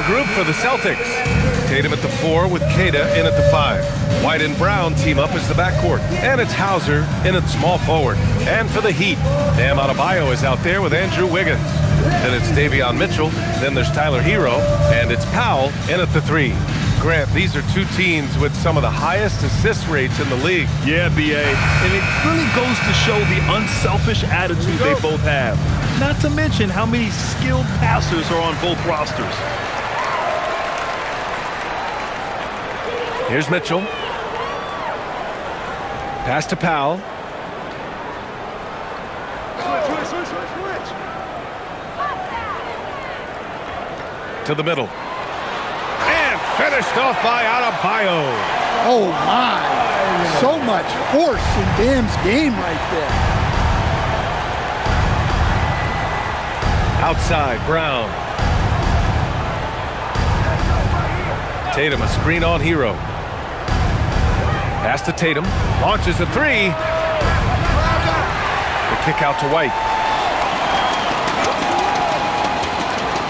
group for the Celtics. Tatum at the 4 with Kata in at the 5. White and Brown team up as the backcourt. And it's Hauser in at small forward. And for the Heat, Bam Adebayo is out there with Andrew Wiggins. Then it's Davion Mitchell. Then there's Tyler Hero. And it's Powell in at the 3. Grant, these are two teams with some of the highest assist rates in the league. Yeah, B.A. And it really goes to show the unselfish attitude they both have. Not to mention how many skilled passers are on both rosters. Here's Mitchell. Pass to Powell. To the middle. And finished off by Adebayo. Oh, my. So much force in Bam's game right there. Outside, Brown. Tatum, a screen on Hero. Pass to Tatum. Launches a 3. The kick out to White.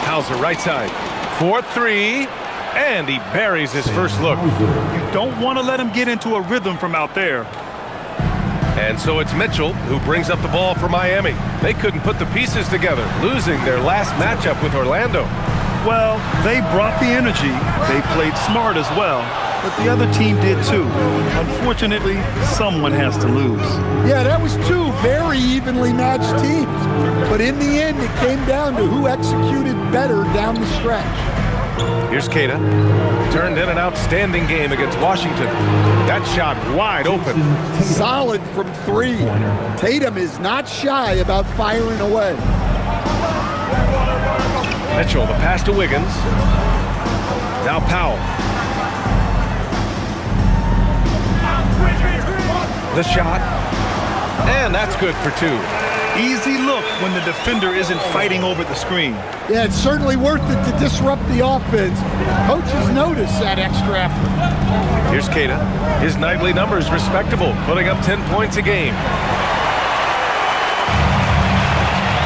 Hauser, right side. 4-3. And he buries his first look. You don't want to let him get into a rhythm from out there. And so it's Mitchell who brings up the ball for Miami. They couldn't put the pieces together, losing their last matchup with Orlando. Well, they brought the energy. They played smart as well. But the other team did too. Unfortunately, someone has to lose. Yeah, that was two very evenly matched teams. But in the end, it came down to who executed better down the stretch. Here's Kata. Turned in an outstanding game against Washington. That shot wide open. Solid from 3. Tatum is not shy about firing away. Mitchell, the pass to Wiggins. Now Powell. The shot. And that's good for 2. Easy look when the defender isn't fighting over the screen. Yeah, it's certainly worth it to disrupt the offense. Coaches notice that extra effort. Here's Kata. His nightly numbers respectable, putting up 10 points a game.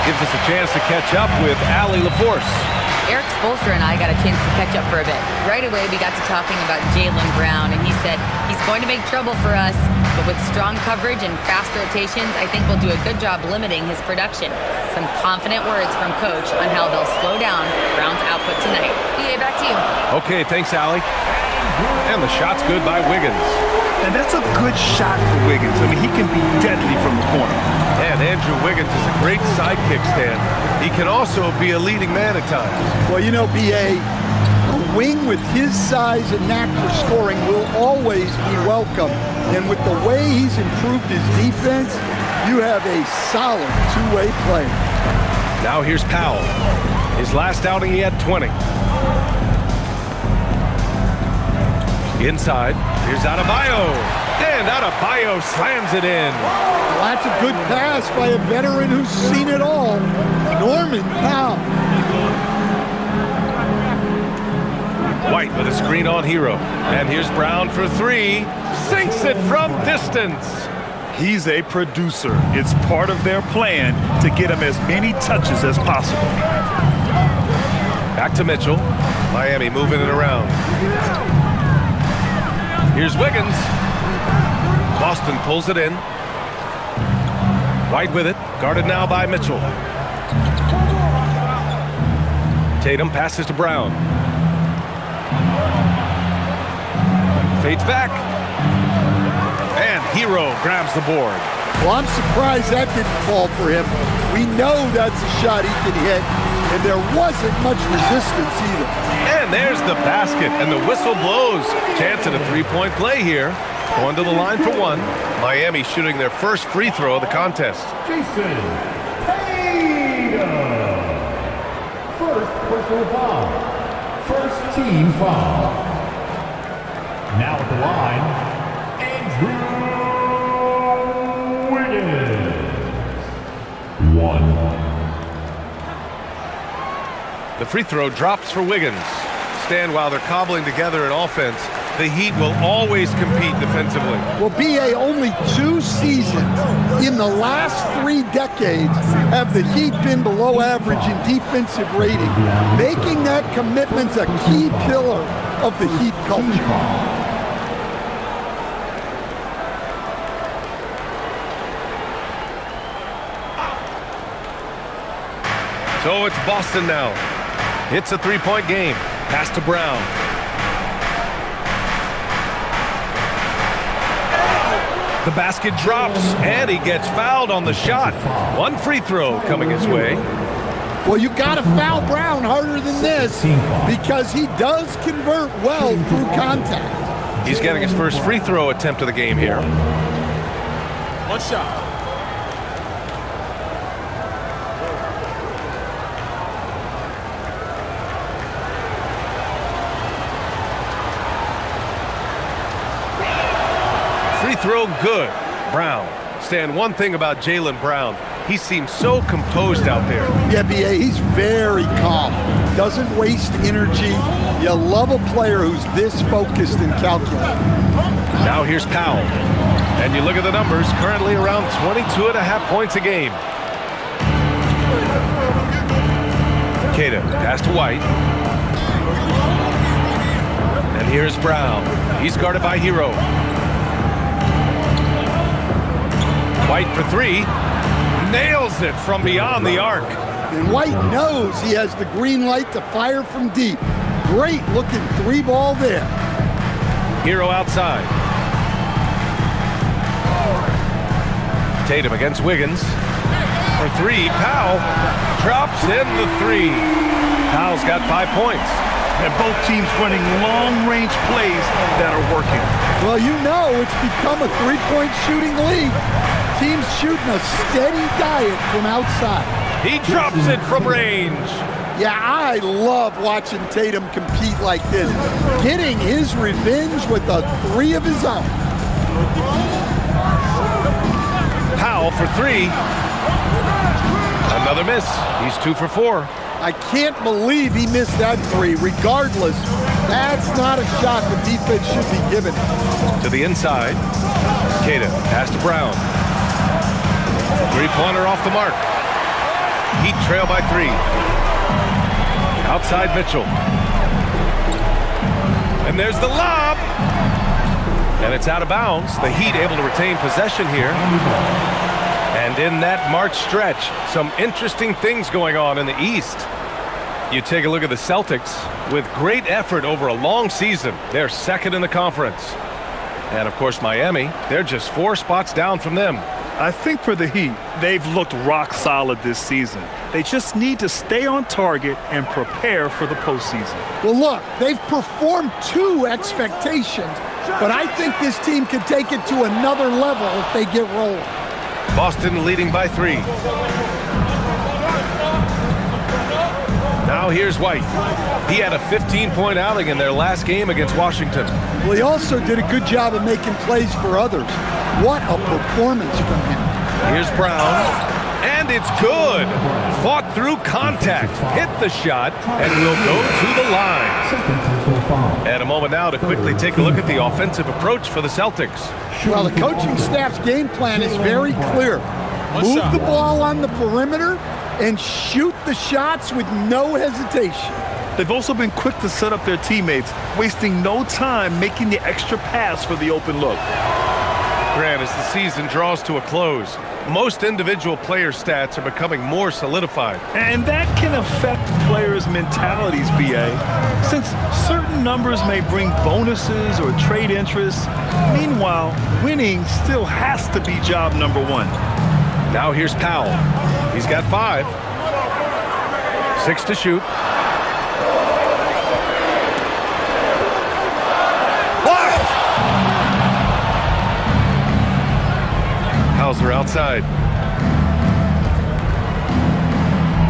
Gives us a chance to catch up with Allie LaForce. Eric Spoelstra and I got a chance to catch up for a bit. Right away, we got to talking about Jaylen Brown, and he said he's going to make trouble for us, but with strong coverage and fast rotations, I think we'll do a good job limiting his production. Some confident words from Coach on how they'll slow down Brown's output tonight. BA, back to you. Okay, thanks, Allie. And the shot's good by Wiggins. And that's a good shot for Wiggins. I mean, he can be deadly from the corner. And Andrew Wiggins is a great sidekick stand. He can also be a leading man at times. Well, you know, B.A., a wing with his size and knack for scoring will always be welcome. And with the way he's improved his defense, you have a solid two-way player. Now here's Powell. His last outing, he had 20. Inside, here's Adebayo. And Adebayo slams it in. Well, that's a good pass by a veteran who's seen it all, Norman Powell. White with a screen on Hero. And here's Brown for 3. Sinks it from distance. He's a producer. It's part of their plan to get him as many touches as possible. Back to Mitchell. Miami moving it around. Here's Wiggins. Boston pulls it in. White with it. Guarded now by Mitchell. Tatum passes to Brown. Fades back. And Hero grabs the board. Well, I'm surprised that didn't fall for him. We know that's a shot he can hit, and there wasn't much resistance either. And there's the basket, and the whistle blows. Chance at a three-point play here. Going to the line for 1. Miami shooting their first free throw of the contest. Jason Tatum. First personal foul. First team foul. Now at the line, Andrew Wiggins. 1. The free throw drops for Wiggins. Stand while they're cobbling together an offense. the Heat will always compete defensively. Well, BA, only 2 seasons in the last 3 decades have the Heat been below average in defensive rating, making that commitment a key pillar of the Heat culture. So it's Boston now. It's a 3-point game. Pass to Brown. The basket drops, and he gets fouled on the shot. 1 free throw coming his way. Well, you got to foul Brown harder than this because he does convert well through contact. He's getting his first free throw attempt of the game here. 1 shot. Free throw good. Brown. Stan, one thing about Jaylen Brown, he seems so composed out there. Yeah, BA, he's very calm. Doesn't waste energy. You love a player who's this focused and calculated. Now here's Powell. And you look at the numbers, currently around 22.5 points a game. Queta, pass to White. And here's Brown. He's guarded by Hero. White for 3. Nails it from beyond the arc. And White knows he has the green light to fire from deep. Great looking 3-ball there. Hero outside. Tatum against Wiggins. For 3, Powell drops in the 3. Powell's got 5 points. And both teams running long-range plays that are working. Well, you know it's become a 3-point shooting league. Teams shooting a steady diet from outside. He drops it from range. Yeah, I love watching Tatum compete like this. Getting his revenge with a 3 of his own. Powell for 3. Another miss. He's 2 for 4. I can't believe he missed that 3. Regardless, that's not a shot the defense should be given. To the inside. Queta, pass to Brown. 3-pointer off the mark. Heat trail by 3. Outside Mitchell. And there's the lob. And it's out of bounds. The Heat able to retain possession here. And in that March stretch, some interesting things going on in the East. You take a look at the Celtics. With great effort over a long season, they're second in the conference. And, of course, Miami, they're just 4 spots down from them. I think for the Heat, they've looked rock solid this season. They just need to stay on target and prepare for the postseason. Well, look, they've performed to expectations, but I think this team can take it to another level if they get rolling. Boston leading by 3. Now here's White. He had a 15-point outing in their last game against Washington. Well, he also did a good job of making plays for others. What a performance from him. Here's Brown. And it's good. Fought through contact. Hit the shot. And will go to the line. And a moment now to quickly take a look at the offensive approach for the Celtics. Well, the coaching staff's game plan is very clear. Move the ball on the perimeter and shoot the shots with no hesitation. They've also been quick to set up their teammates, wasting no time making the extra pass for the open look. Grant, as the season draws to a close, most individual player stats are becoming more solidified. And that can affect players' mentalities, BA, since certain numbers may bring bonuses or trade interests. Meanwhile, winning still has to be job number 1. Now here's Powell. He's got 5. 6 to shoot. Blocked! Hauser outside.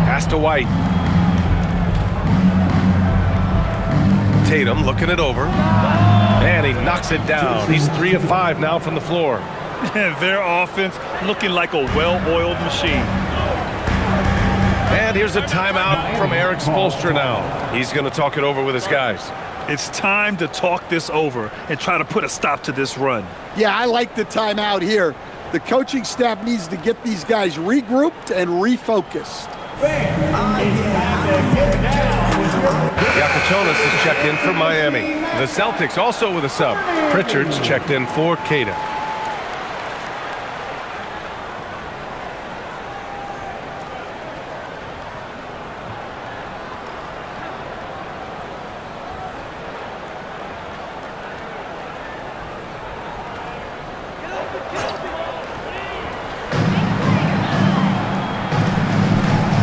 Pass to White. Tatum looking it over. And he knocks it down. He's 3 of 5 now from the floor. Their offense looking like a well-oiled machine. And here's a timeout from Eric Spoelstra now. He's going to talk it over with his guys. It's time to talk this over and try to put a stop to this run. Yeah, I like the timeout here. The coaching staff needs to get these guys regrouped and refocused. Yakachonis is checked in for Miami. The Celtics also with a sub. Pritchard's checked in for Queta.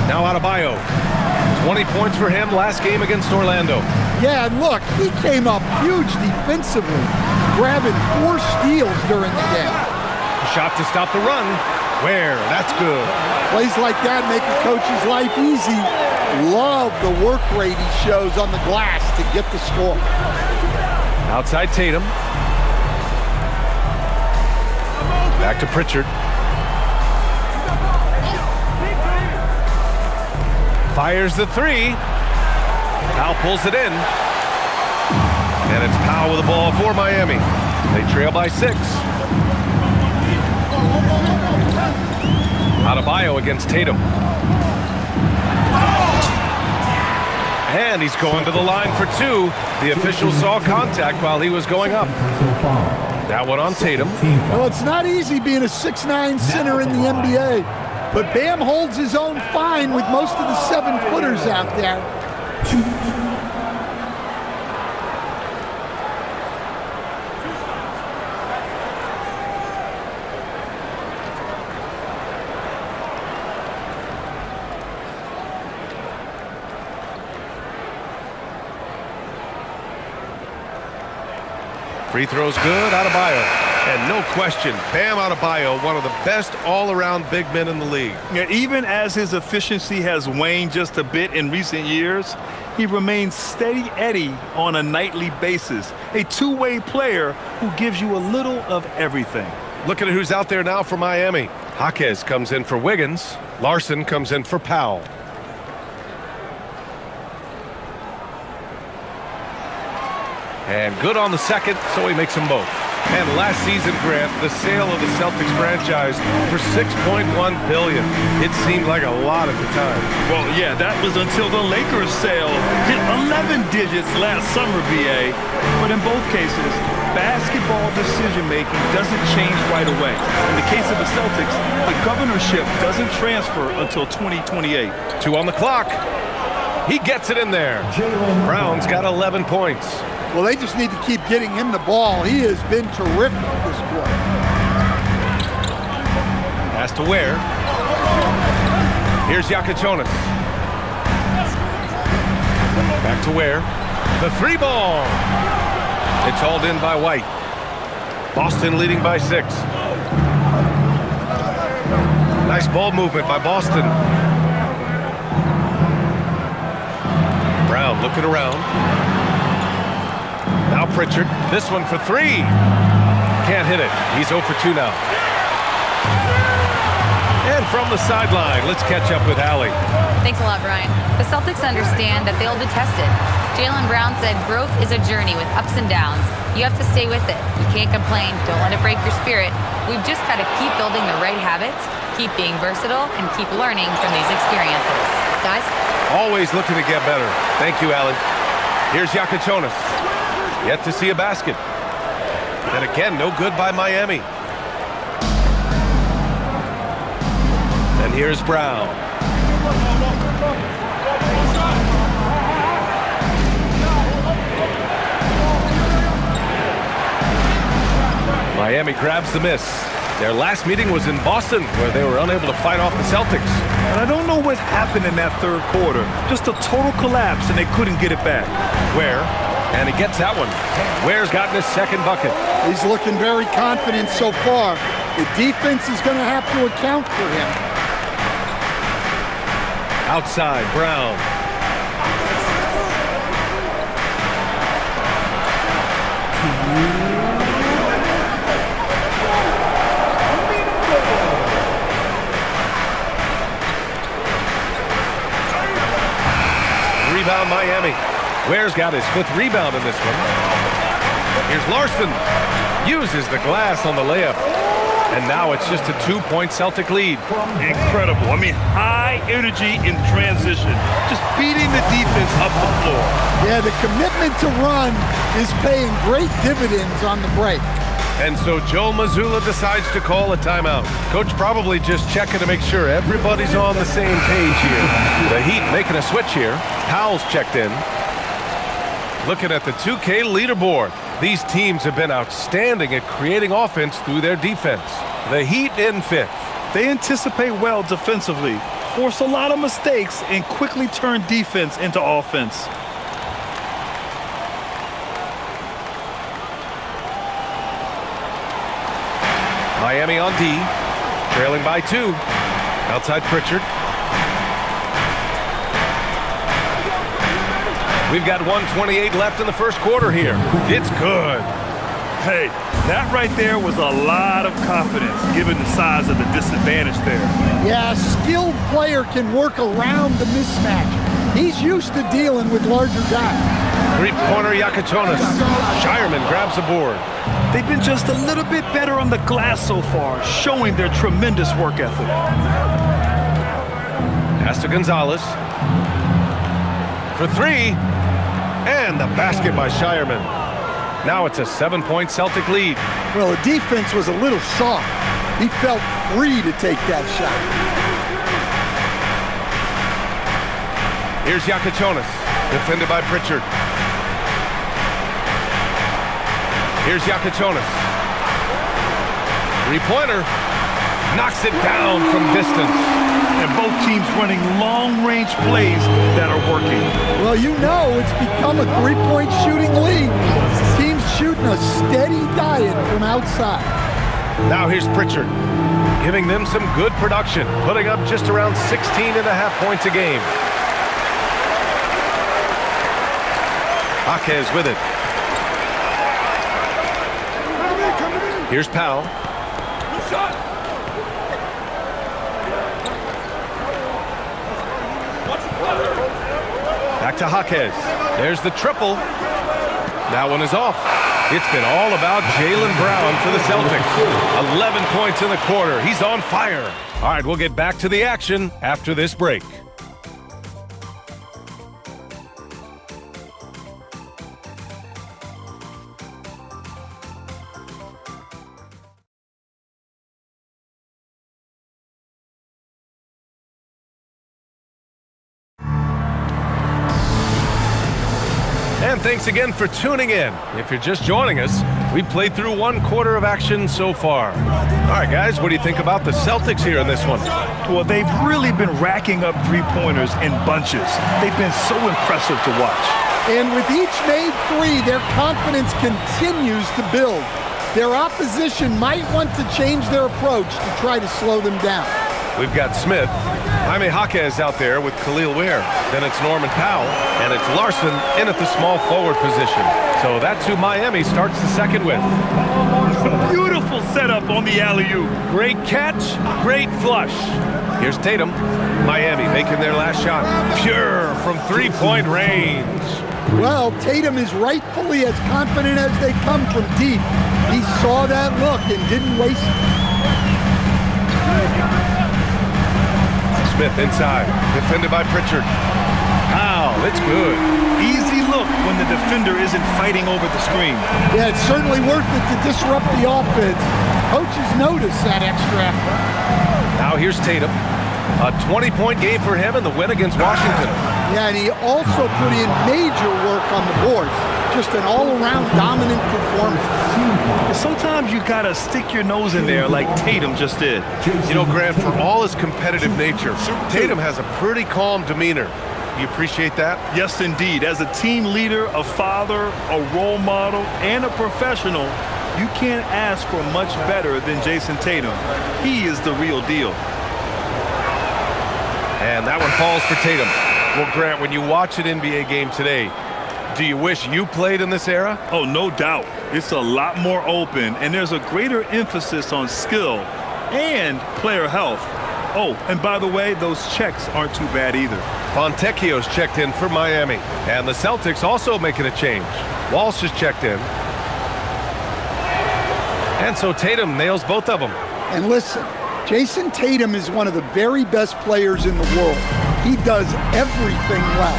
Now Adebayo. 20 points for him last game against Orlando. Yeah, and look, he came up huge defensively, grabbing 4 steals during the game. Shot to stop the run. Where? That's good. Plays like that make a coach's life easy. Love the work rate he shows on the glass to get the score. Outside Tatum. Back to Pritchard. Fires the 3. Powell pulls it in. And it's Powell with the ball for Miami. They trail by 6. Adebayo against Tatum. And he's going to the line for 2. The official saw contact while he was going up. That one on Tatum. Well, it's not easy being a 6'9" center in the NBA. But Bam holds his own fine with most of the 7-footers out there. Free throws good, Adebayo. And no question, Bam Adebayo, one of the best all-around big men in the league. Yeah, even as his efficiency has waned just a bit in recent years, he remains steady Eddie on a nightly basis. A two-way player who gives you a little of everything. Looking at who's out there now for Miami. Jaquez comes in for Wiggins. Larson comes in for Powell. And good on the second, so he makes them both. And last season, Grant, the sale of the Celtics franchise for $6.1 billion. It seemed like a lot at the time. Well, yeah, that was until the Lakers sale hit 11 digits last summer, BA. But in both cases, basketball decision-making doesn't change right away. In the case of the Celtics, the governorship doesn't transfer until 2028. 2 on the clock. He gets it in there. Brown's got 11 points. Well, they just need to keep getting him the ball. He has been terrific this quarter. Pass to Ware. Here's Yakachonis. Back to Ware. The 3 ball. It's hauled in by White. Boston leading by 6. Nice ball movement by Boston. Brown looking around. Now Pritchard, this one for 3. Can't hit it. He's 0 for 2 now. And from the sideline, let's catch up with Allie. Thanks a lot, Brian. The Celtics understand that they'll be tested. Jaylen Brown said growth is a journey with ups and downs. You have to stay with it. You can't complain. Don't let it break your spirit. We've just got to keep building the right habits, keep being versatile, and keep learning from these experiences. Guys? Always looking to get better. Thank you, Allie. Here's Yakachonis. Yet to see a basket. And again, no good by Miami. And here's Brown. Miami grabs the miss. Their last meeting was in Boston, where they were unable to fight off the Celtics. And I don't know what happened in that third quarter. Just a total collapse, and they couldn't get it back. Ware, and he gets that one. Ware's gotten his second bucket. He's looking very confident so far. The defense is going to have to account for him. Outside, Brown. Rebound, Miami. Ware's got his 5th rebound in this one. Here's Larson. Uses the glass on the layup. And now it's just a 2-point Celtic lead. Incredible. I mean, high energy in transition. Just beating the defense up the floor. Yeah, the commitment to run is paying great dividends on the break. And so Joe Mazzulla decides to call a timeout. Coach probably just checking to make sure everybody's on the same page here. The Heat making a switch here. Powell's checked in. Looking at the 2K leaderboard. These teams have been outstanding at creating offense through their defense. The Heat in 5th. They anticipate well defensively, force a lot of mistakes, and quickly turn defense into offense. Miami on D, trailing by 2. Outside Pritchard. We've got 1:28 left in the first quarter here. It's good. Hey, that right there was a lot of confidence, given the size of the disadvantage there. Yeah, a skilled player can work around the mismatch. He's used to dealing with larger guys. 3-pointer Yakichonis. Shireman grabs the board. They've been just a little bit better on the glass so far, showing their tremendous work ethic. Pass to Gonzalez. For 3. And the basket by Shireman. Now it's a 7-point Celtic lead. Well, the defense was a little soft. He felt free to take that shot. Here's Yakichonis, defended by Pritchard. Here's Yakichonis. 3-pointer. Knocks it down from distance. And both teams running long-range plays that are working. Well, you know it's become a 3-point shooting league. Teams shooting a steady diet from outside. Now here's Pritchard, giving them some good production, putting up just around 16.5 points a game. Jaquez with it. Here's Powell. Back to Jaquez. There's the triple. That one is off. It's been all about Jaylen Brown for the Celtics. 11 points in the quarter. He's on fire. All right, we'll get back to the action after this break. And thanks again for tuning in. If you're just joining us, we played through 1 quarter of action so far. All right, guys, what do you think about the Celtics here in this one? Well, they've really been racking up 3-pointers in bunches. They've been so impressive to watch. And with each made 3, their confidence continues to build. Their opposition might want to change their approach to try to slow them down. We've got Smith. Jaime Jaquez out there with Khalil Ware. Then it's Norman Powell, and it's Larson in at the small forward position. So that's who Miami starts the second with. Beautiful setup on the alley-oop. Great catch, great flush. Here's Tatum. Miami making their last shot. Pure from 3-point range. Well, Tatum is rightfully as confident as they come from deep. He saw that look and didn't waste it. Smith inside, defended by Pritchard. Wow, it's good. Easy look when the defender isn't fighting over the screen. Yeah, it's certainly worth it to disrupt the offense. Coaches notice that extra effort. Now here's Tatum. A 20-point game for him in the win against Washington. Yeah, and he also put in major work on the boards. Just an all-around dominant performance. Sometimes you gotta stick your nose in there like Tatum just did. You know, Grant, for all his competitive nature, Tatum has a pretty calm demeanor. You appreciate that? Yes, indeed. As a team leader, a father, a role model, and a professional, you can't ask for much better than Jason Tatum. He is the real deal. And that one falls for Tatum. Well, Grant, when you watch an NBA game today, do you wish you played in this era? Oh, no doubt. It's a lot more open, and there's a greater emphasis on skill and player health. Oh, and by the way, those checks aren't too bad either. Fontecchio's checked in for Miami. And the Celtics also making a change. Walsh is checked in. And so Tatum nails both of them. And listen, Jason Tatum is one of the very best players in the world. He does everything well,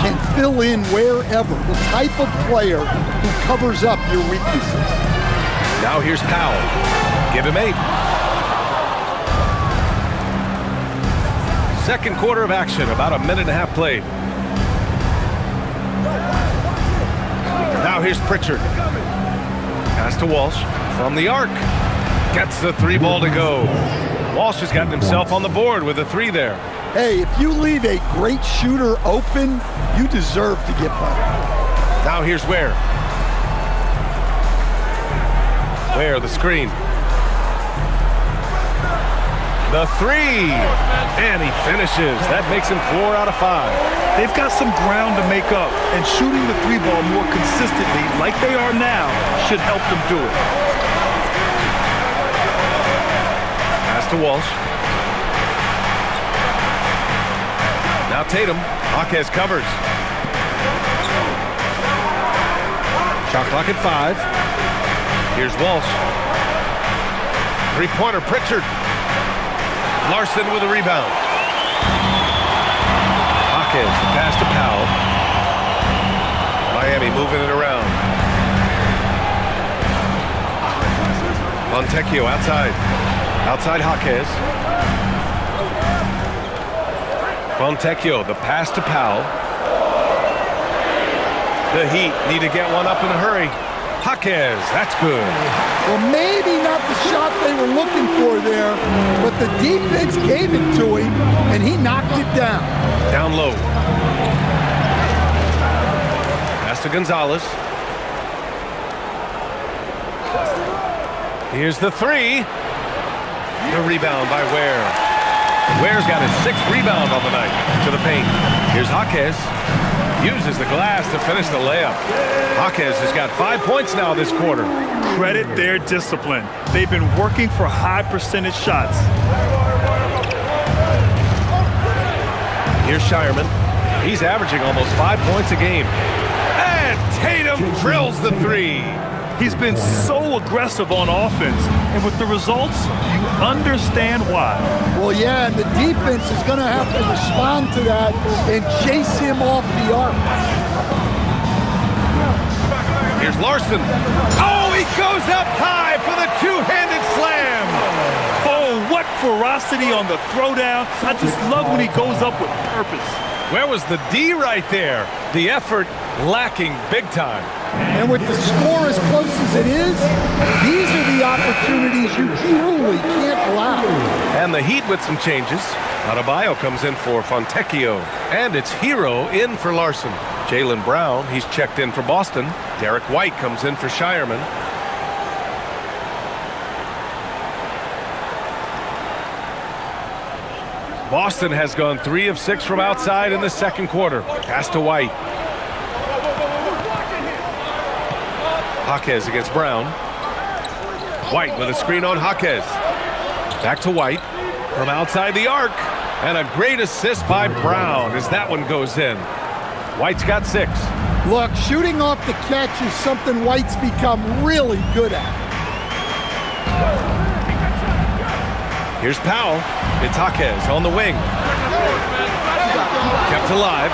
can fill in wherever, the type of player who covers up your weaknesses. Now here's Powell. Give him 8. Second quarter of action, about a minute and a half played. Now here's Pritchard. Pass to Walsh from the arc. Gets the 3 ball to go. Walsh has gotten himself on the board with a 3 there. Hey, if you leave a great shooter open, you deserve to get better. Now here's Ware. Ware, the screen. The 3, and he finishes. That makes him 4 out of 5. They've got some ground to make up, and shooting the 3 ball more consistently, like they are now, should help them do it. Pass to Walsh. Now Tatum. Jaquez covers. Shot clock at 5. Here's Walsh. 3-pointer, Pritchard. Larson with a rebound. Jaquez, the pass to Powell. Miami moving it around. Fontecchio outside. Outside Jaquez. Fontecchio, the pass to Powell. The Heat need to get one up in a hurry. Jaquez, that's good. Well, maybe not the shot they were looking for there, but the defense gave it to him, and he knocked it down. Down low. Pass to Gonzalez. Here's the 3. The rebound by Ware. Ware's got his 6th rebound on the night to the paint. Here's Jaquez. Uses the glass to finish the layup. Jaquez has got 5 points now this quarter. Credit their discipline. They've been working for high percentage shots. Here's Shireman. He's averaging almost 5 points a game. And Tatum drills the 3. He's been so aggressive on offense, and with the results, you understand why. Well, yeah, and the defense is going to have to respond to that and chase him off the arc. Here's Larson. Oh, he goes up high for the 2-handed slam. Oh, what ferocity on the throwdown. I just love when he goes up with purpose. Where was the D right there? The effort lacking big time. And with the score as close as it is, these are the opportunities you truly can't allow. And the Heat with some changes. Adebayo comes in for Fontecchio. And it's Hero in for Larson. Jaylen Brown, he's checked in for Boston. Derek White comes in for Shireman. Boston has gone 3 of 6 from outside in the second quarter. Pass to White. Jaquez against Brown. White with a screen on Jaquez. Back to White from outside the arc. And a great assist by Brown as that one goes in. White's got 6. Look, shooting off the catch is something White's become really good at. Here's Powell. It's Jaquez on the wing. Kept alive.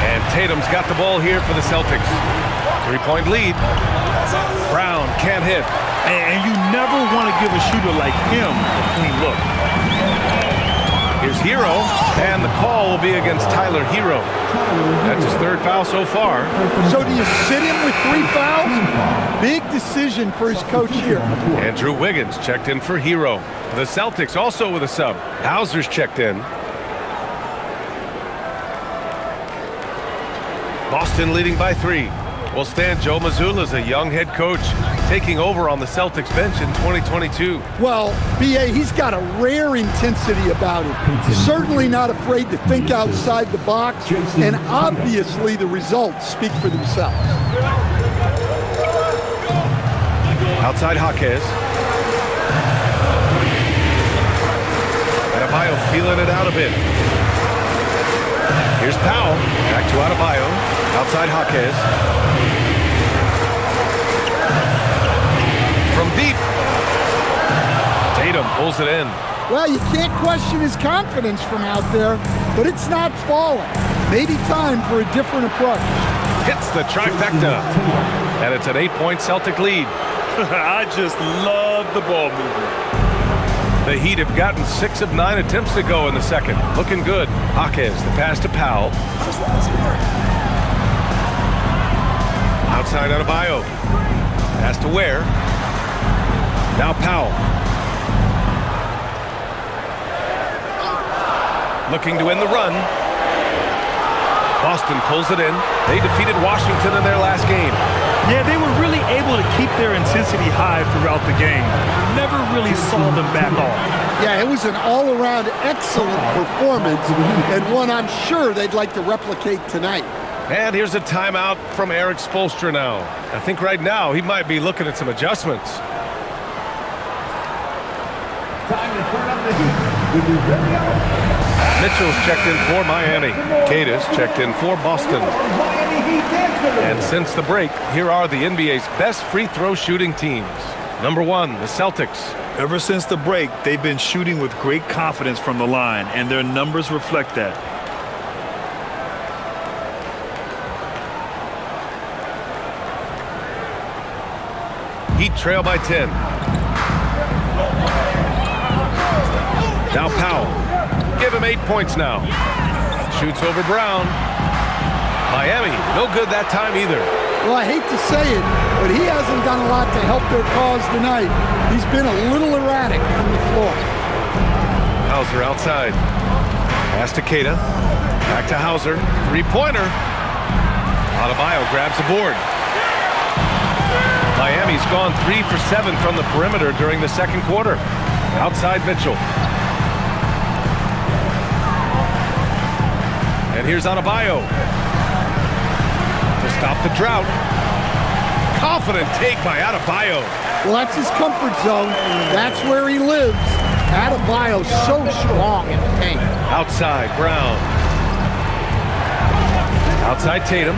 And Tatum's got the ball here for the Celtics. 3-point lead. Brown can't hit. And you never want to give a shooter like him a clean look. Here's Hero, and the call will be against Tyler Hero. That's his 3rd foul so far. So do you sit him with 3 fouls? Big decision for his coach here. Andrew Wiggins checked in for Hero. The Celtics also with a sub. Hauser's checked in. Boston leading by 3. Will stand Joe Mazzulla's a young head coach taking over on the Celtics bench in 2022. Well, B.A., he's got a rare intensity about him. Certainly not afraid to think outside the box, and obviously the results speak for themselves. Outside Jaquez. Adebayo feeling it out a bit. Here's Powell. Back to Adebayo. Outside Jaquez. From deep. Tatum pulls it in. Well, you can't question his confidence from out there, but it's not falling. Maybe time for a different approach. Hits the trifecta. And it's an 8-point Celtic lead. I just love the ball movement. The Heat have gotten 6 of 9 attempts to go in the second. Looking good. Jaquez, the pass to Powell. Outside Adebayo. Pass to Ware. Now Powell. Looking to end the run. Boston pulls it in. They defeated Washington in their last game. Yeah, they were really able to keep their intensity high throughout the game. Never really saw them back off. Yeah, it was an all-around excellent performance, and one I'm sure they'd like to replicate tonight. And here's a timeout from Eric Spoelstra now. I think right now he might be looking at some adjustments. Time to turn up the heat with your very own. Mitchell's checked in for Miami. Cada's checked in for Boston. And since the break, here are the NBA's best free throw shooting teams. Number 1, the Celtics. Ever since the break, they've been shooting with great confidence from the line, and their numbers reflect that. Heat trail by 10. Now Powell. Give him 8 points now. Shoots over Brown. Miami, no good that time either. Well, I hate to say it, but he hasn't done a lot to help their cause tonight. He's been a little erratic from the floor. Hauser outside. Pass to Queta. Back to Hauser. Three-pointer. Adebayo grabs the board. Miami's gone 3 for 7 from the perimeter during the second quarter. Outside Mitchell. And here's Adebayo to stop the drought. Confident take by Adebayo. Well, that's his comfort zone. That's where he lives. Adebayo's so strong in the paint. Outside Brown. Outside Tatum.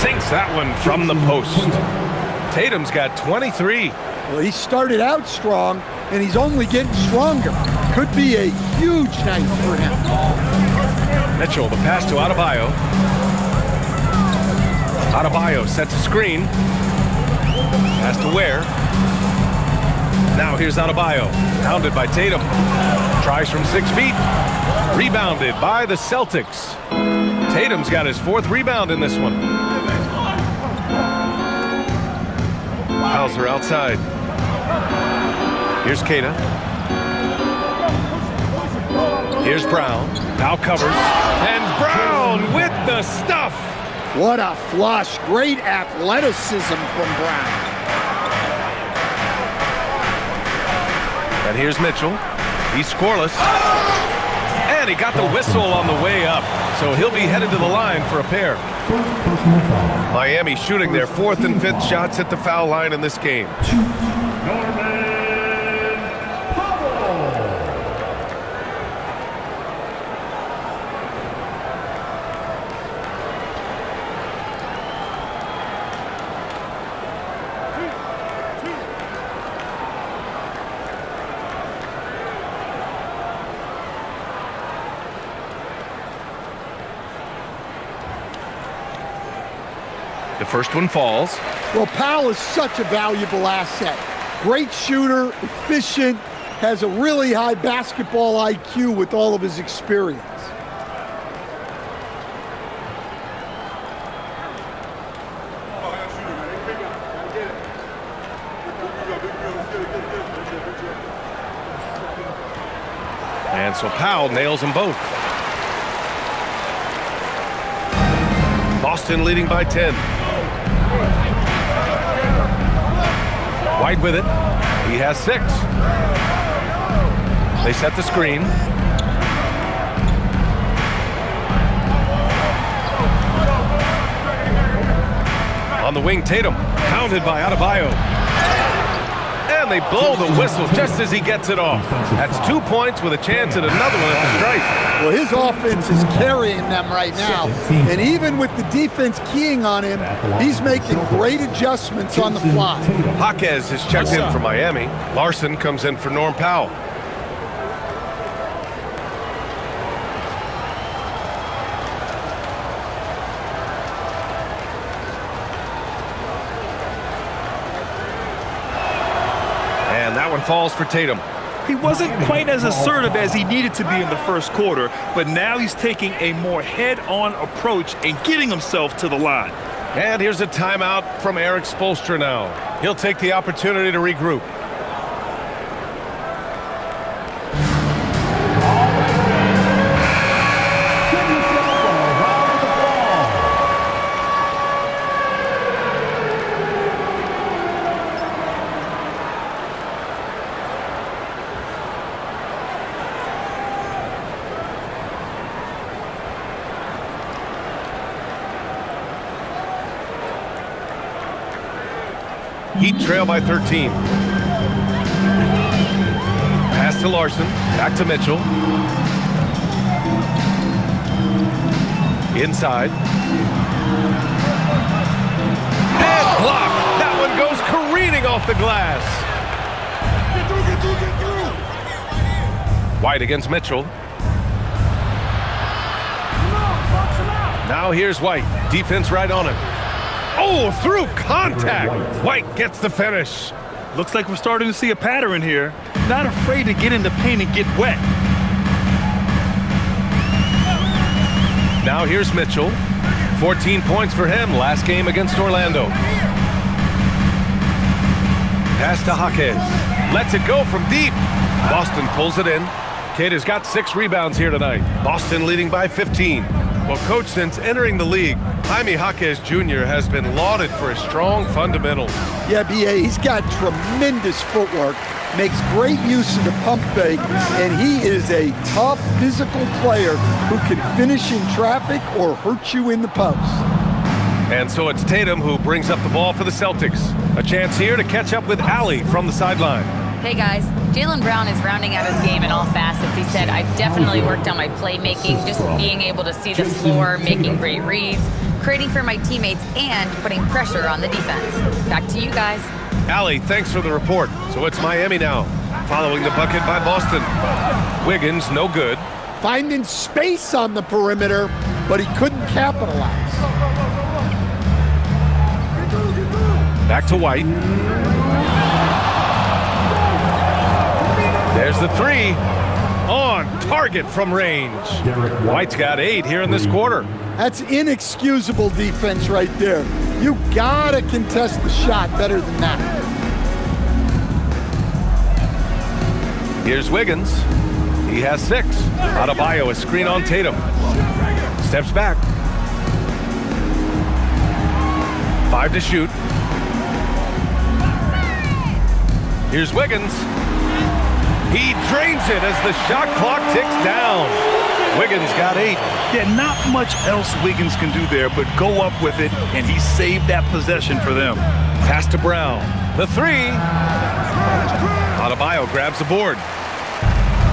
Sinks that one from the post. Tatum's got 23. Well, he started out strong, and he's only getting stronger. Could be a huge night for him. Mitchell, the pass to Adebayo. Adebayo sets a screen. Pass to Ware. Now here's Adebayo. Pounded by Tatum. Tries from 6 feet. Rebounded by the Celtics. Tatum's got his 4th rebound in this one. Hauser outside. Here's Queta. Here's Brown. Powell covers. And Brown with the stuff. What a flush. Great athleticism from Brown. And here's Mitchell. He's scoreless. And he got the whistle on the way up. So he'll be headed to the line for a pair. Miami shooting their 4th and 5th shots at the foul line in this game. The first one falls. Well, Powell is such a valuable asset. Great shooter, efficient, has a really high basketball IQ with all of his experience. And so Powell nails them both. Boston leading by 10. White with it. He has 6. They set the screen. On the wing, Tatum. Pounded by Adebayo. And And they blow the whistle just as he gets it off. That's 2 points with a chance at another one at the stripe. Well, his offense is carrying them right now. And even with the defense keying on him, he's making great adjustments on the fly. Jaquez has checked in for Miami. Larson comes in for Norm Powell. And that one falls for Tatum. He wasn't quite as assertive as he needed to be in the first quarter, but now he's taking a more head-on approach and getting himself to the line. And here's a timeout from Eric Spoelstra now. He'll take the opportunity to regroup. Heat trail by 13. Pass to Larson. Back to Mitchell. Inside. And block. That one goes careening off the glass. White against Mitchell. Now here's White. Defense right on him. Oh, through contact. White gets the finish. Looks like we're starting to see a pattern here. Not afraid to get in the paint and get wet. Now here's Mitchell. 14 points for him last game against Orlando. Pass to Jaquez. Lets it go from deep. Boston pulls it in. Kid has got 6 rebounds here tonight. Boston leading by 15. Well, Coach, since entering the league, Jaime Jaquez Jr. has been lauded for his strong fundamentals. Yeah, B.A., he's got tremendous footwork, makes great use of the pump fake, and he is a tough physical player who can finish in traffic or hurt you in the post. And so it's Tatum who brings up the ball for the Celtics. A chance here to catch up with Allie from the sideline. Hey guys, Jaylen Brown is rounding out his game in all facets. He said, I've definitely worked on my playmaking, just being able to see the floor, making great reads, creating for my teammates, and putting pressure on the defense. Back to you guys. Allie, thanks for the report. So it's Miami now, following the bucket by Boston. Wiggins, no good. Finding space on the perimeter, but he couldn't capitalize. Back to White. There's the 3. On target from range. White's got 8 here in this quarter. That's inexcusable defense right there. You gotta contest the shot better than that. Here's Wiggins. He has 6. Adebayo, a screen on Tatum. Steps back. 5 to shoot. Here's Wiggins. He drains it as the shot clock ticks down. Wiggins got 8. Yeah, not much else Wiggins can do there but go up with it, and he saved that possession for them. Pass to Brown. The 3. Adebayo grabs the board.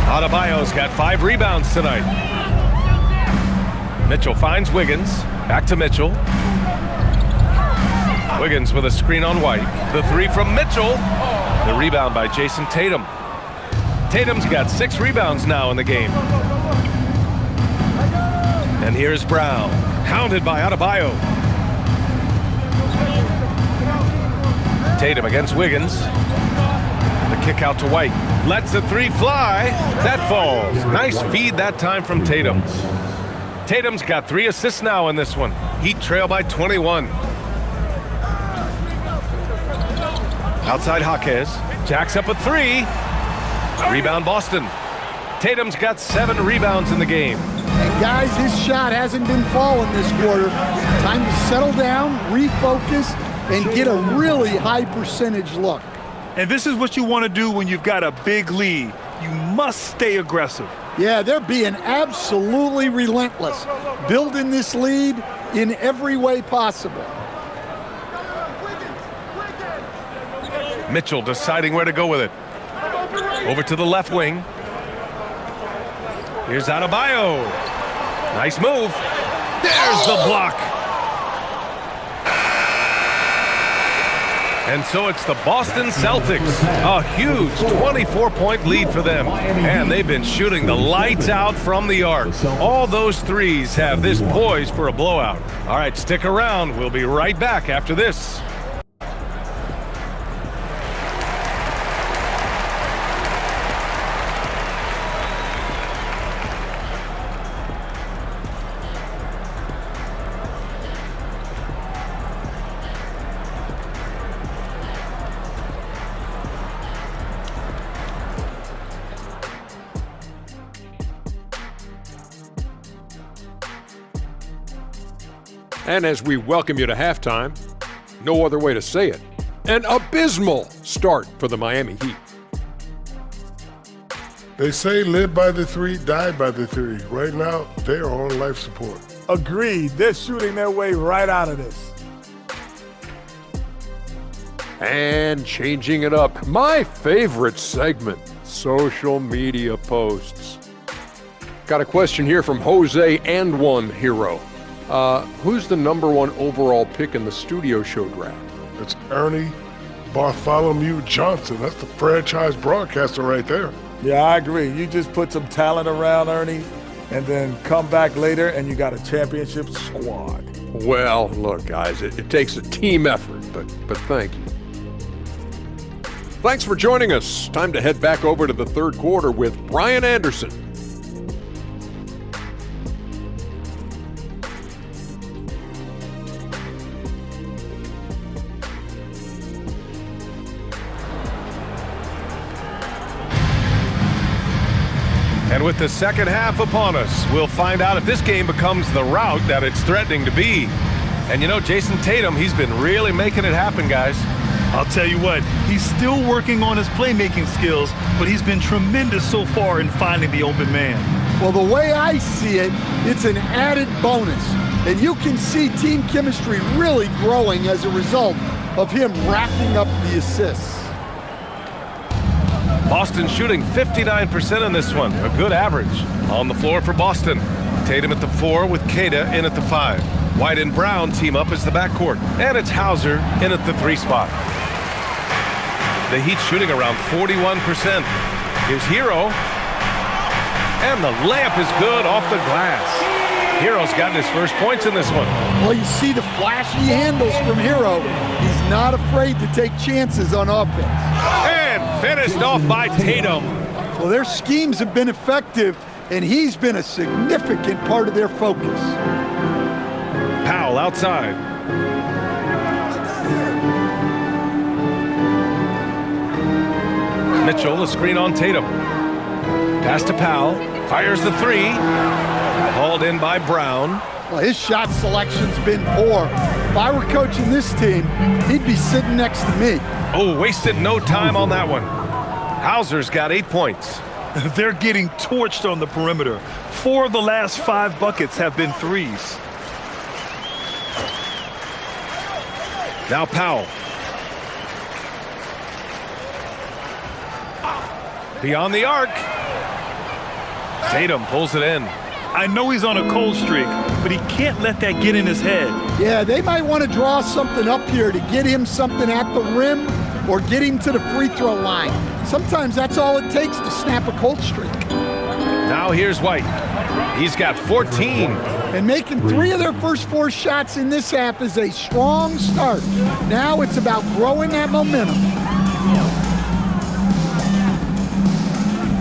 Adebayo's got 5 rebounds tonight. Mitchell finds Wiggins. Back to Mitchell. Wiggins with a screen on White. The 3 from Mitchell. The rebound by Jason Tatum. Tatum's got 6 rebounds now in the game. And here's Brown, hounded by Adebayo. Tatum against Wiggins. The kick out to White. Lets the 3 fly. That falls. Nice feed that time from Tatum. Tatum's got 3 assists now in this one. Heat trail by 21. Outside Jaquez. Jacks up a 3. Rebound Boston. Tatum's got 7 rebounds in the game. And guys, his shot hasn't been falling this quarter. Time to settle down, refocus, and get a really high percentage look. And this is what you want to do when you've got a big lead. You must stay aggressive. Yeah, they're being absolutely relentless, building this lead in every way possible. Mitchell deciding where to go with it. Over to the left wing. Here's Adebayo. Nice move. There's the block. And so it's the Boston Celtics. A huge 24-point lead for them. And they've been shooting the lights out from the arc. All those threes have this poised for a blowout. All right, stick around. We'll be right back after this. And as we welcome you to halftime, no other way to say it, an abysmal start for the Miami Heat. They say live by the three, die by the three. Right now, they are on life support. Agreed. They're shooting their way right out of this. And changing it up, my favorite segment, social media posts. Got a question here from Jose and one hero. Who's the #1 overall pick in the studio show draft? It's Ernie Bartholomew Johnson. That's the franchise broadcaster right there. Yeah, I agree. You just put some talent around Ernie and then come back later and you got a championship squad. Well, look, guys, it takes a team effort, but thank you. Thanks for joining us. Time to head back over to the third quarter with Brian Anderson. And with the second half upon us, we'll find out if this game becomes the rout that it's threatening to be. And you know, Jason Tatum, he's been really making it happen, guys. I'll tell you what, he's still working on his playmaking skills, but he's been tremendous so far in finding the open man. Well, the way I see it, it's an added bonus. And you can see team chemistry really growing as a result of him racking up the assists. Boston shooting 59% in this one, a good average. On the floor for Boston, Tatum at the 4 with Queta in at the 5. White and Brown team up as the backcourt, and it's Hauser in at the 3 spot. The Heat shooting around 41%. Here's Hero, and the layup is good off the glass. Hero's gotten his first points in this one. Well, you see the flashy handles from Hero. He's not afraid to take chances on offense. And finished off by Tatum. Well, their schemes have been effective, and he's been a significant part of their focus. Powell outside. Mitchell, a screen on Tatum. Pass to Powell. Fires the 3. Hauled in by Brown. Well, his shot selection's been poor. If I were coaching this team, he'd be sitting next to me. Oh, wasted no time on that one. Hauser's got 8 points. They're getting torched on the perimeter. 4 of the last 5 buckets have been threes. Now Powell. Beyond the arc. Tatum pulls it in. I know he's on a cold streak, but he can't let that get in his head. Yeah, they might want to draw something up here to get him something at the rim or get him to the free throw line. Sometimes that's all it takes to snap a cold streak. Now here's White. He's got 14. And making 3 of their first 4 shots in this half is a strong start. Now it's about growing that momentum.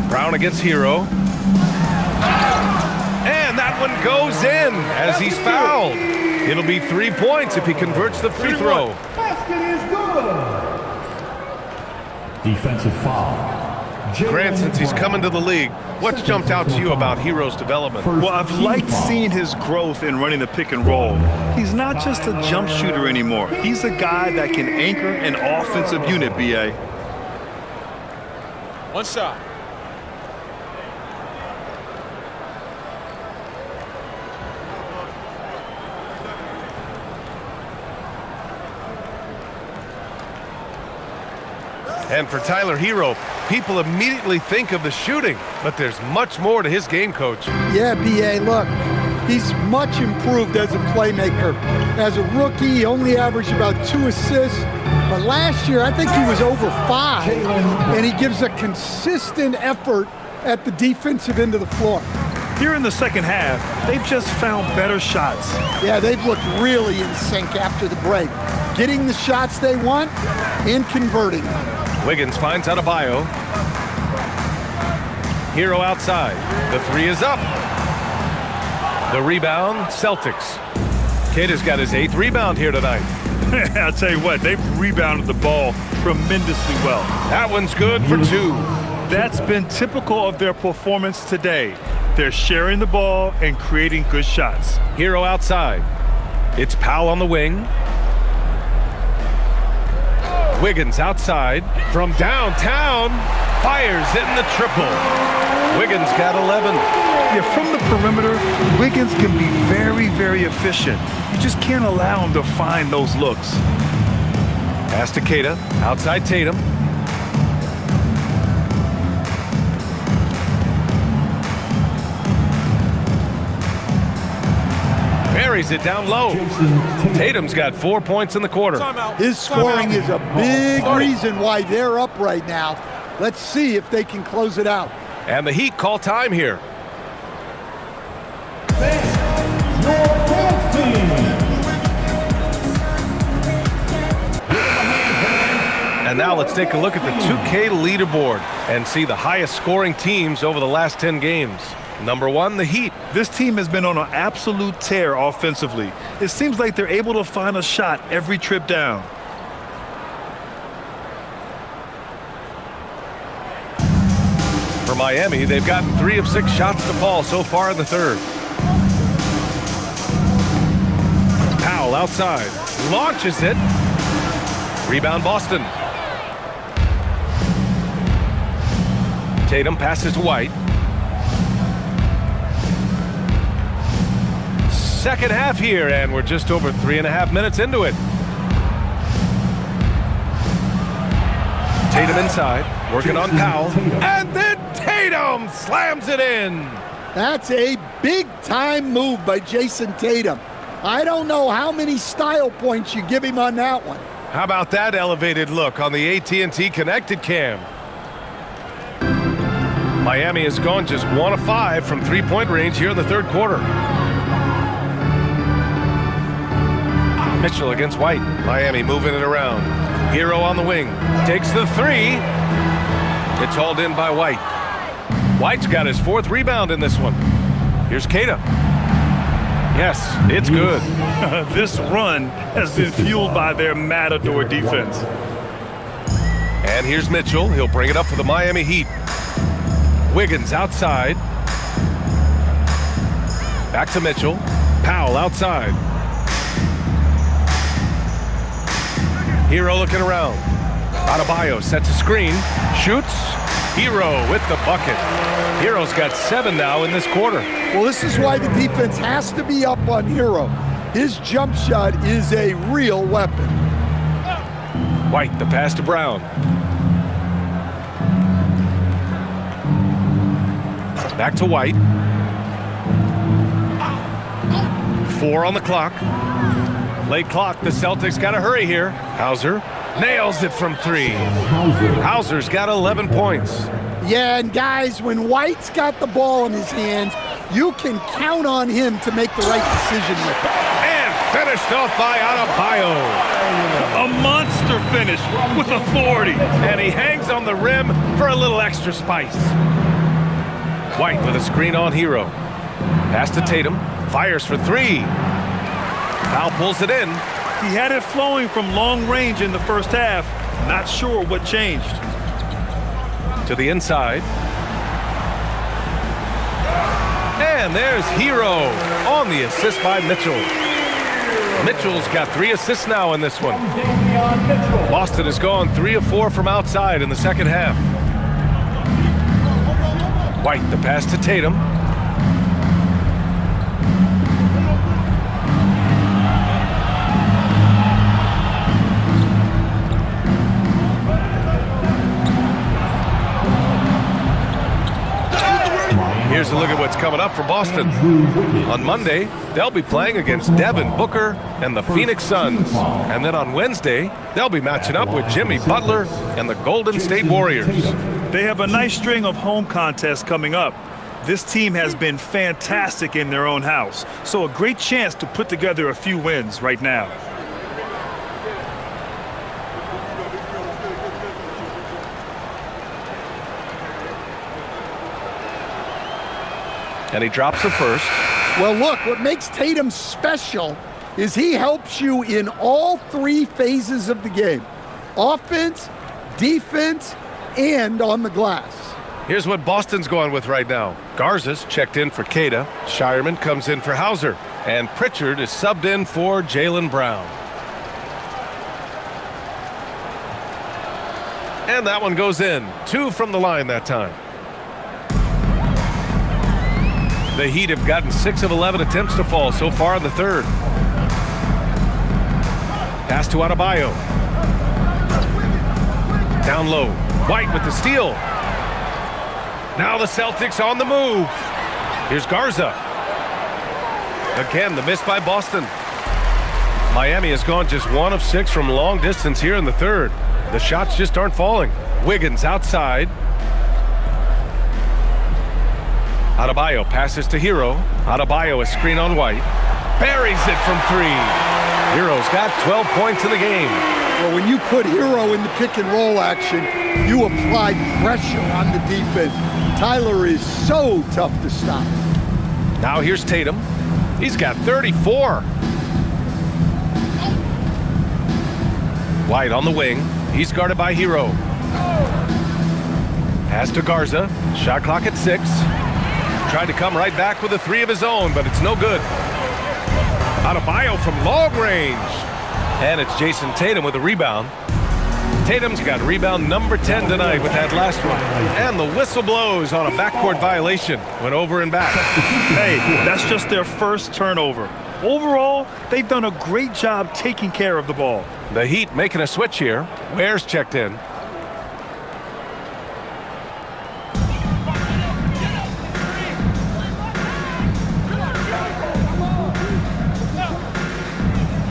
Brown against Hero. And that one goes in as he's fouled. It'll be 3 points if he converts the free throw. Basket is good. Defensive foul. Grant, since he's coming to the league, what's jumped out to you about Hero's development? Well, I've liked seeing his growth in running the pick and roll. He's not just a jump shooter anymore. He's a guy that can anchor an offensive unit, B.A. One shot. And for Tyler Hero, people immediately think of the shooting, but there's much more to his game, Coach. Yeah, B.A., look, he's much improved as a playmaker. As a rookie, he only averaged about 2 assists, but last year I think he was over 5, and he gives a consistent effort at the defensive end of the floor. Here in the second half, they've just found better shots. Yeah, they've looked really in sync after the break, getting the shots they want and converting them. Wiggins finds Adebayo. Hero outside. The 3 is up. The rebound, Celtics. Keita's got his 8th rebound here tonight. I'll tell you what, they've rebounded the ball tremendously well. That one's good for 2. That's been typical of their performance today. They're sharing the ball and creating good shots. Hero outside. It's Powell on the wing. Wiggins outside from downtown. Fires in the triple. Wiggins got 11. Yeah, from the perimeter, Wiggins can be very, very efficient. You just can't allow him to find those looks. Pass to Keita. Outside Tatum. Buries it down low. Tatum's got 4 points in the quarter. His scoring is a big reason why they're up right now. Let's see if they can close it out. And the Heat call time here. And now let's take a look at the 2K leaderboard and see the highest scoring teams over the last 10 games. Number 1, the Heat. This team has been on an absolute tear offensively. It seems like they're able to find a shot every trip down. For Miami, they've gotten 3 of 6 shots to fall so far in the third. Powell outside. Launches it. Rebound Boston. Tatum passes to White. Second half here, and we're just over 3.5 minutes into it. Tatum inside, working on Powell, and then Tatum slams it in. That's a big-time move by Jason Tatum. I don't know how many style points you give him on that one. How about that elevated look on the AT&T Connected Cam? Miami has gone just 1 of 5 from three-point range here in the third quarter. Mitchell against White. Miami moving it around. Hero on the wing. Takes the 3. It's hauled in by White. White's got his 4th rebound in this one. Here's Keita. Yes, it's good. This run has been fueled by their matador defense. And here's Mitchell. He'll bring it up for the Miami Heat. Wiggins outside. Back to Mitchell. Powell outside. Hero looking around. Adebayo sets a screen. Shoots. Hero with the bucket. Hero's got 7 now in this quarter. Well, this is why the defense has to be up on Hero. His jump shot is a real weapon. White, the pass to Brown. Back to White. 4 on the clock. Late clock, the Celtics got to hurry here. Hauser nails it from 3. Hauser's got 11 points. Yeah, and guys, when White's got the ball in his hands, you can count on him to make the right decision with it. And finished off by Adebayo. A monster finish with authority. And he hangs on the rim for a little extra spice. White with a screen on Hero. Pass to Tatum. Fires for 3. Powell pulls it in. He had it flowing from long range in the first half. Not sure what changed. To the inside. And there's Hero on the assist by Mitchell. Mitchell's got 3 assists now in this one. Boston has gone 3 of 4 from outside in the second half. White, the pass to Tatum. Here's a look at what's coming up for Boston. On Monday, they'll be playing against Devin Booker and the Phoenix Suns. And then on Wednesday, they'll be matching up with Jimmy Butler and the Golden State Warriors. They have a nice string of home contests coming up. This team has been fantastic in their own house, so a great chance to put together a few wins right now. And he drops the first. Well, look, what makes Tatum special is he helps you in all three phases of the game. Offense, defense, and on the glass. Here's what Boston's going with right now. Garza's checked in for Queta. Shireman comes in for Hauser. And Pritchard is subbed in for Jaylen Brown. And that one goes in. 2 from the line that time. The Heat have gotten 6 of 11 attempts to fall so far in the third. Pass to Adebayo. Down low. White with the steal. Now the Celtics on the move. Here's Garza. Again, the miss by Boston. Miami has gone just 1 of 6 from long distance here in the third. The shots just aren't falling. Wiggins outside. Adebayo passes to Hero. Adebayo a screen on White. Buries it from 3. Hero's got 12 points in the game. Well, when you put Hero in the pick and roll action, you apply pressure on the defense. Tyler is so tough to stop. Now here's Tatum. He's got 34. White on the wing. He's guarded by Hero. Pass to Garza. Shot clock at 6. Tried to come right back with a 3 of his own, but it's no good. Adebayo from long range. And it's Jason Tatum with a rebound. Tatum's got rebound number 10 tonight with that last one. And the whistle blows on a backcourt violation. Went over and back. Hey, that's just their first turnover. Overall, they've done a great job taking care of the ball. The Heat making a switch here. Ware's checked in.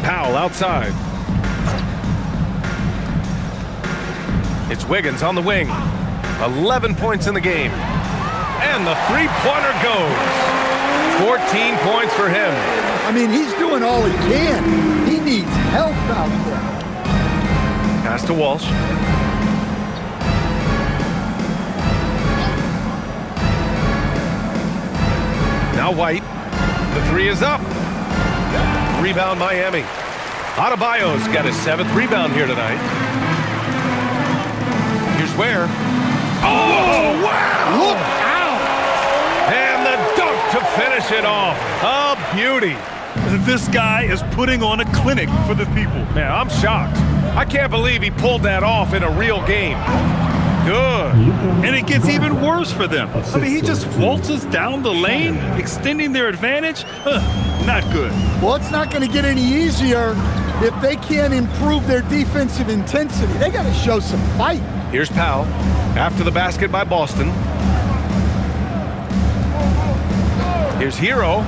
Powell outside. It's Wiggins on the wing. 11 points in the game. And the three-pointer goes. 14 points for him. I mean, he's doing all he can. He needs help out there. Pass to Walsh. Now White. The 3 is up. Rebound Miami. Adebayo's got his 7th rebound here tonight. Here's Ware. Oh, wow! Look out! And the dunk to finish it off. A beauty. This guy is putting on a clinic for the people. Man, I'm shocked. I can't believe he pulled that off in a real game. Good. And it gets even worse for them. I mean, he just waltzes down the lane, extending their advantage. Not good. Well, it's not going to get any easier if they can't improve their defensive intensity. They got to show some fight. Here's Powell after the basket by Boston. Here's Hero.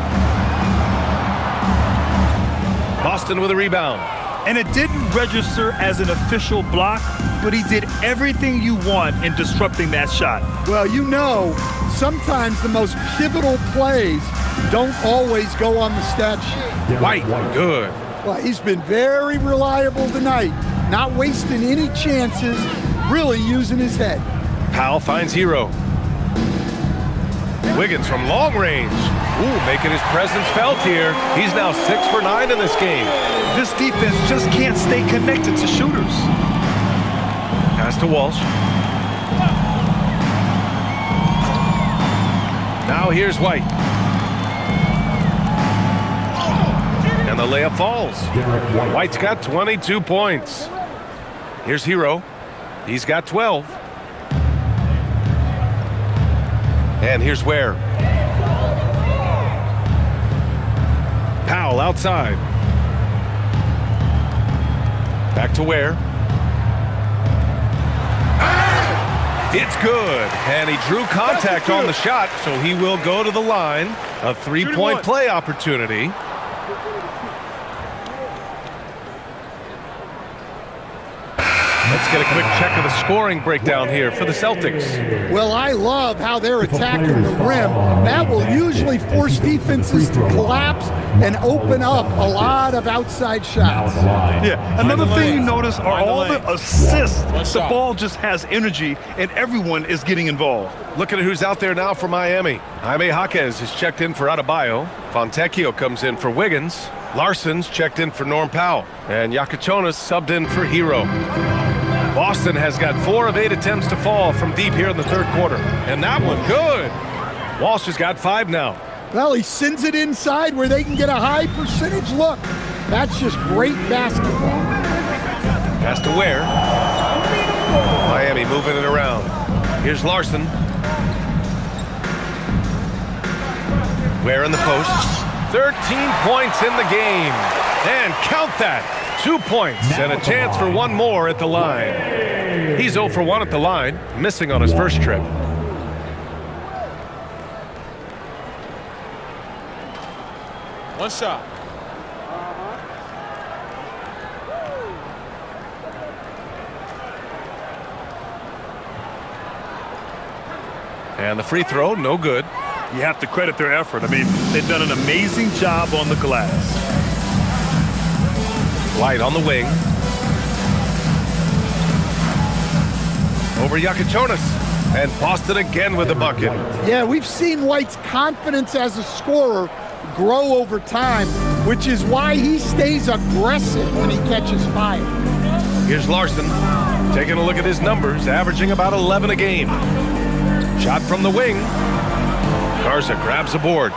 Boston with a rebound. And it didn't register as an official block, but he did everything you want in disrupting that shot. Well, you know, sometimes the most pivotal plays don't always go on the stat sheet. White, good. Well, he's been very reliable tonight, not wasting any chances, really using his head. Powell finds Hero. Wiggins from long range. Ooh, making his presence felt here. He's now 6 for 9 in this game. This defense just can't stay connected to shooters. Pass to Walsh. Now here's White. And the layup falls. White's got 22 points. Here's Hero. He's got 12. And here's Ware. Powell outside. Back to Ware. It's good. And he drew contact on the shot, so he will go to the line. A three-point play opportunity. Let's get a quick check of the scoring breakdown here for the Celtics. Well, I love how they're attacking the rim. That will usually force defenses to collapse and open up a lot of outside shots. Yeah, another thing you notice are all the assists. The ball just has energy, and everyone is getting involved. Looking at who's out there now for Miami. Jaime Jaquez is checked in for Adebayo. Fontecchio comes in for Wiggins. Larson's checked in for Norm Powell. And Yakachonis subbed in for Hero. Boston has got 4 of 8 attempts to fall from deep here in the third quarter. And that one, good. Walsh has got 5 now. Well, he sends it inside where they can get a high percentage look. That's just great basketball. Pass to Ware. Miami moving it around. Here's Larson. Ware in the post. 13 points in the game. And count that. 2 points and a chance for one more at the line. He's 0 for 1 at the line, missing on his first trip. One shot. And the free throw, no good. You have to credit their effort. I mean, they've done an amazing job on the glass. White on the wing. Over Yakachonis. And Boston again with the bucket. Yeah, we've seen White's confidence as a scorer grow over time, which is why he stays aggressive when he catches fire. Here's Larson. Taking a look at his numbers, averaging about 11 a game. Shot from the wing. Garza grabs the board.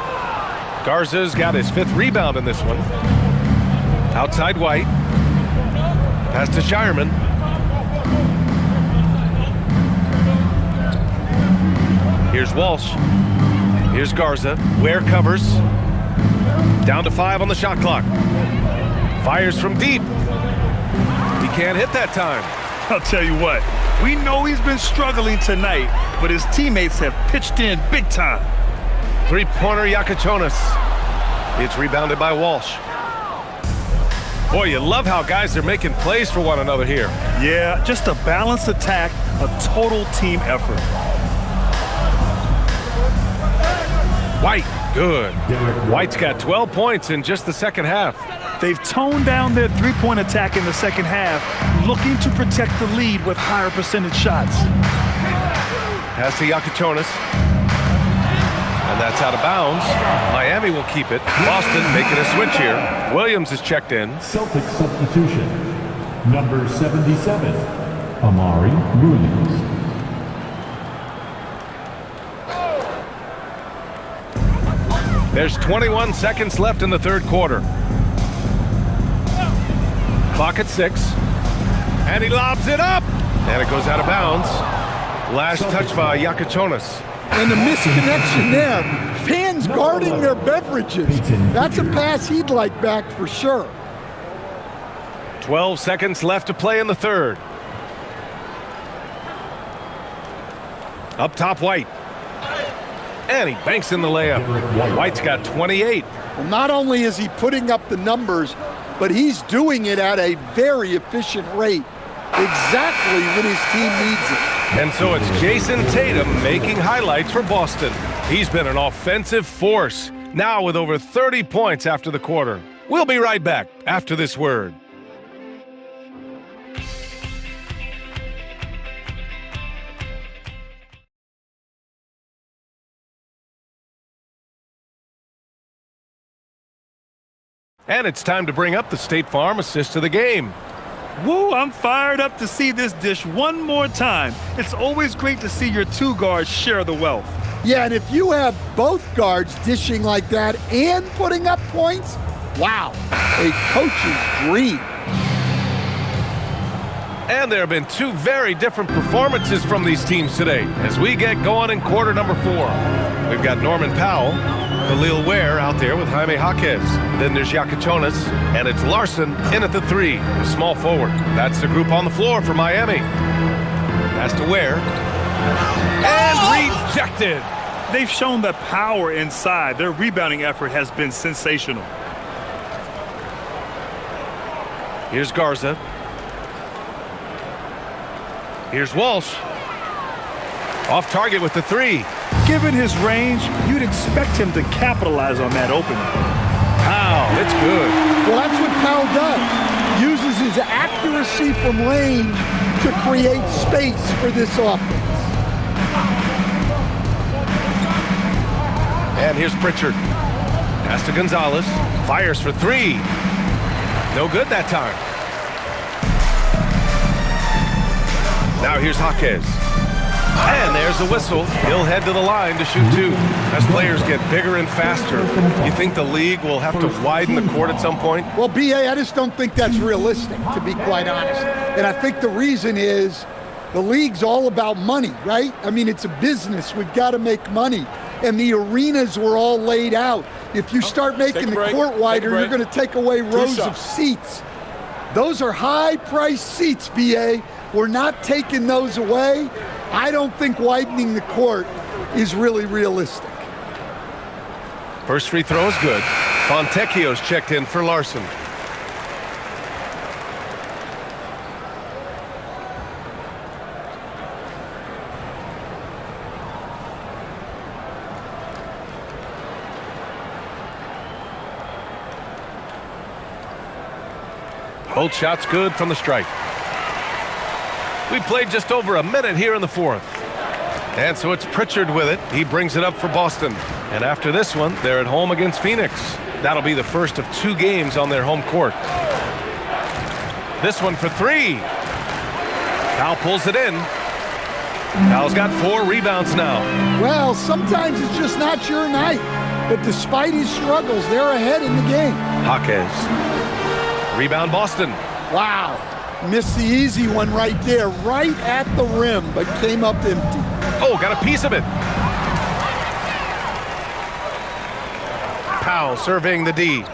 Garza's got his 5th rebound in this one. Outside White. Pass to Shireman. Here's Walsh. Here's Garza. Ware covers. Down to 5 on the shot clock. Fires from deep. He can't hit that time. I'll tell you what, we know he's been struggling tonight, but his teammates have pitched in big time. Three-pointer Yakachonis. It's rebounded by Walsh. Boy, you love how guys are making plays for one another here. Yeah, just a balanced attack, a total team effort. White, good. White's got 12 points in just the second half. They've toned down their three-point attack in the second half, looking to protect the lead with higher percentage shots. Pass to Yakachonis. And that's out of bounds. Miami will keep it. Boston making a switch here. Williams is checked in. Celtics substitution. Number 77, Amari Williams. There's 21 seconds left in the third quarter. Clock at 6. And he lobs it up. And it goes out of bounds. Last touch by Yakachonis. And the misconnection there. Fans guarding their beverages. That's a pass he'd like back for sure. 12 seconds left to play in the third. Up top, White. And he banks in the layup. White's got 28. Well, not only is he putting up the numbers, but he's doing it at a very efficient rate. Exactly when his team needs it. And so it's Jason Tatum making highlights for Boston. He's been an offensive force, now with over 30 points after the quarter. We'll be right back after this word. And it's time to bring up the State Farm assist of the game. Woo, I'm fired up to see this dish one more time. It's always great to see your two guards share the wealth. Yeah, and if you have both guards dishing like that and putting up points, wow, a coach's dream. And there have been two very different performances from these teams today as we get going in quarter number 4. We've got Norman Powell, Khalil Ware out there with Jaime Jaquez. Then there's Yakachonis, and it's Larson in at the 3, the small forward. That's the group on the floor for Miami. Pass to Ware. And rejected. They've shown the power inside. Their rebounding effort has been sensational. Here's Garza. Here's Walsh. Off target with the three. Given his range, you'd expect him to capitalize on that opening. Powell, it's good. Well, that's what Powell does. Uses his accuracy from range to create space for this offense. And here's Pritchard. Pass to Gonzalez. Fires for three. No good that time. Now here's Jaquez. And there's a whistle. He'll head to the line to shoot two. As players get bigger and faster, you think the league will have to widen the court at some point? Well, B.A., I just don't think that's realistic, to be quite honest. And I think the reason is the league's all about money, right? I mean, it's a business. We've got to make money. And the arenas were all laid out. If you start making the court wider, you're going to take away rows of seats. Those are high-priced seats, B.A. We're not taking those away. I don't think widening the court is really realistic. First free throw is good. Fontecchio's checked in for Larson. Both shots good from the strike. We played just over a minute here in the fourth. And so it's Pritchard with it. He brings it up for Boston. And after this one, they're at home against Phoenix. That'll be the first of 2 games on their home court. This one for three. Powell pulls it in. Powell's got 4 rebounds now. Well, sometimes it's just not your night. But despite his struggles, they're ahead in the game. Jaquez. Rebound Boston. Wow. Missed the easy one right there, right at the rim, but came up empty. Oh, got a piece of it. Powell surveying the D.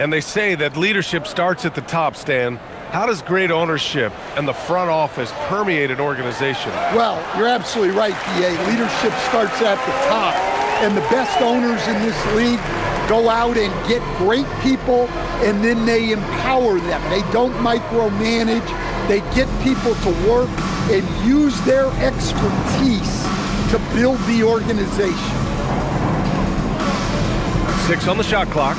And they say that leadership starts at the top, Stan. How does great ownership and the front office permeate an organization? Well, you're absolutely right, D.A. Leadership starts at the top, and the best owners in this league go out and get great people, and then they empower them. They don't micromanage. They get people to work and use their expertise to build the organization. 6 on the shot clock.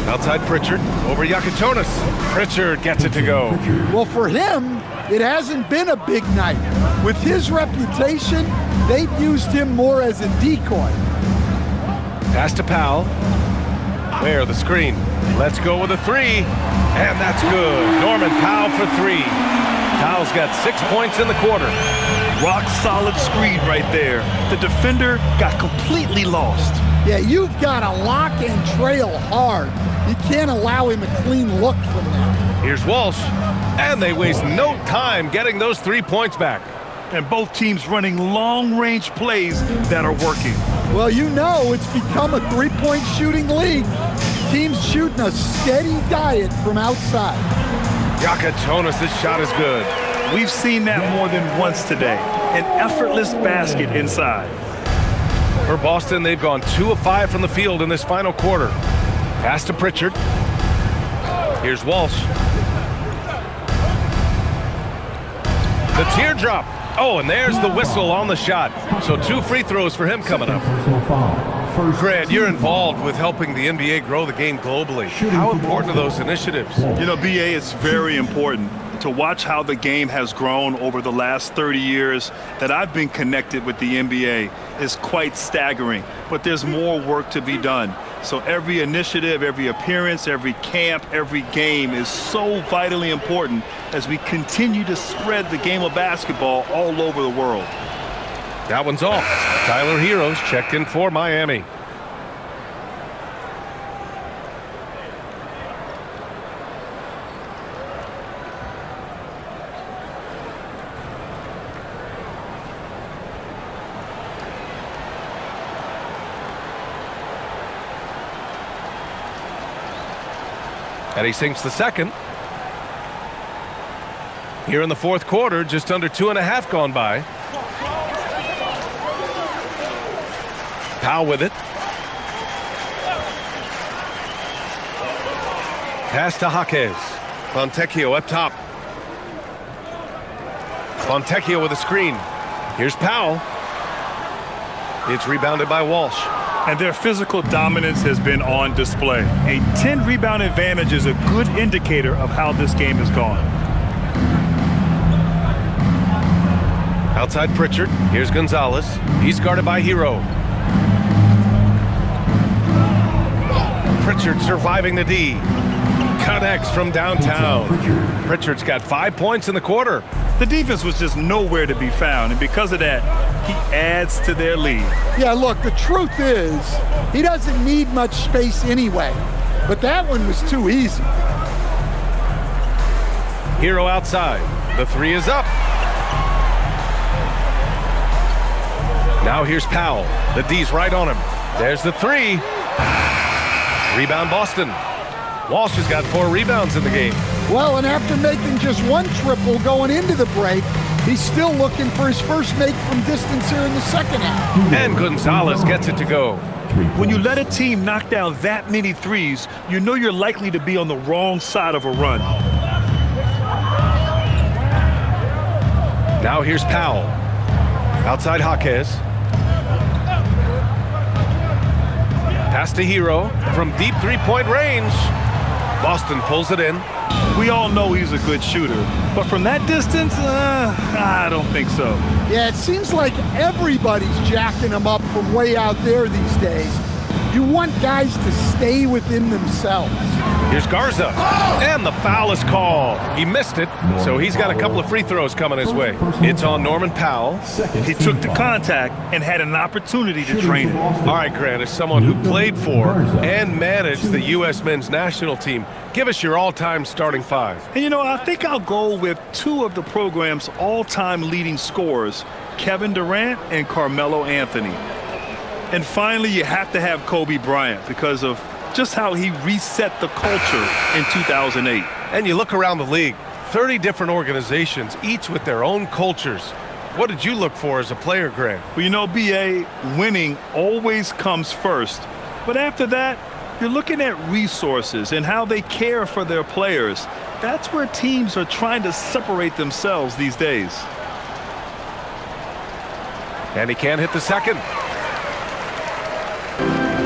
Outside Pritchard, over Yakitonis. Pritchard gets it to go. Well, for him, it hasn't been a big night. With his reputation, they've used him more as a decoy. Pass to Powell. Where the screen. Let's go with a three. And that's good. Norman Powell for 3. Powell's got 6 points in the quarter. Rock solid screen right there. The defender got completely lost. Yeah, you've got to lock and trail hard. You can't allow him a clean look from there. Here's Walsh. And they waste no time getting those 3 points back. And both teams running long-range plays that are working. Well, you know it's become a three-point shooting league. Teams shooting a steady diet from outside. Yakitonis, this shot is good. We've seen that more than once today. An effortless basket inside. For Boston, they've gone 2 of 5 from the field in this final quarter. Pass to Pritchard. Here's Walsh. The teardrop. Oh, and there's the whistle on the shot. So 2 free throws for him coming up. Grant, you're involved with helping the NBA grow the game globally. How important are those initiatives? You know, BA, it's very important to watch how the game has grown over the last 30 years that I've been connected with the NBA is quite staggering. But there's more work to be done. So every initiative, every appearance, every camp, every game is so vitally important as we continue to spread the game of basketball all over the world. That one's off. Tyler Heroes checked in for Miami. And he sinks the second. Here in the fourth quarter, just under 2.5 gone by. Powell with it. Pass to Jaquez. Fontecchio up top. Fontecchio with a screen. Here's Powell. It's rebounded by Walsh. And their physical dominance has been on display. A 10-rebound advantage is a good indicator of how this game has gone. Outside Pritchard. Here's Gonzalez. He's guarded by Hero. Pritchard surviving the D. Connects from downtown. Pritchard's got 5 points in the quarter. The defense was just nowhere to be found, and because of that, he adds to their lead. Yeah, look, the truth is, he doesn't need much space anyway, but that one was too easy. Hero outside. The three is up. Now here's Powell. The D's right on him. There's the three. Rebound Boston. Walsh has got 4 rebounds in the game. Well, and after making just 1 triple going into the break, he's still looking for his first make from distance here in the second half. And Gonzalez gets it to go. When you let a team knock down that many threes, you know you're likely to be on the wrong side of a run. Now here's Powell. Outside Jaquez. Pass to Hero from deep three-point range. Boston pulls it in. We all know he's a good shooter, but from that distance, I don't think so. Yeah, it seems like everybody's jacking him up from way out there these days. You want guys to stay within themselves. Here's Garza, and the foul is called. He missed it, so he's got a couple of free throws coming his way. It's on Norman Powell. He took the contact and had an opportunity to drain it. All right, Grant, as someone who played for and managed the U.S. men's national team, give us your all-time starting 5. And you know, I think I'll go with 2 of the program's all-time leading scorers, Kevin Durant and Carmelo Anthony. And finally, you have to have Kobe Bryant because of just how he reset the culture in 2008. And you look around the league, 30 different organizations, each with their own cultures. What did you look for as a player, Grant? Well, you know, B.A., winning always comes first. But after that, you're looking at resources and how they care for their players. That's where teams are trying to separate themselves these days. And he can't hit the second.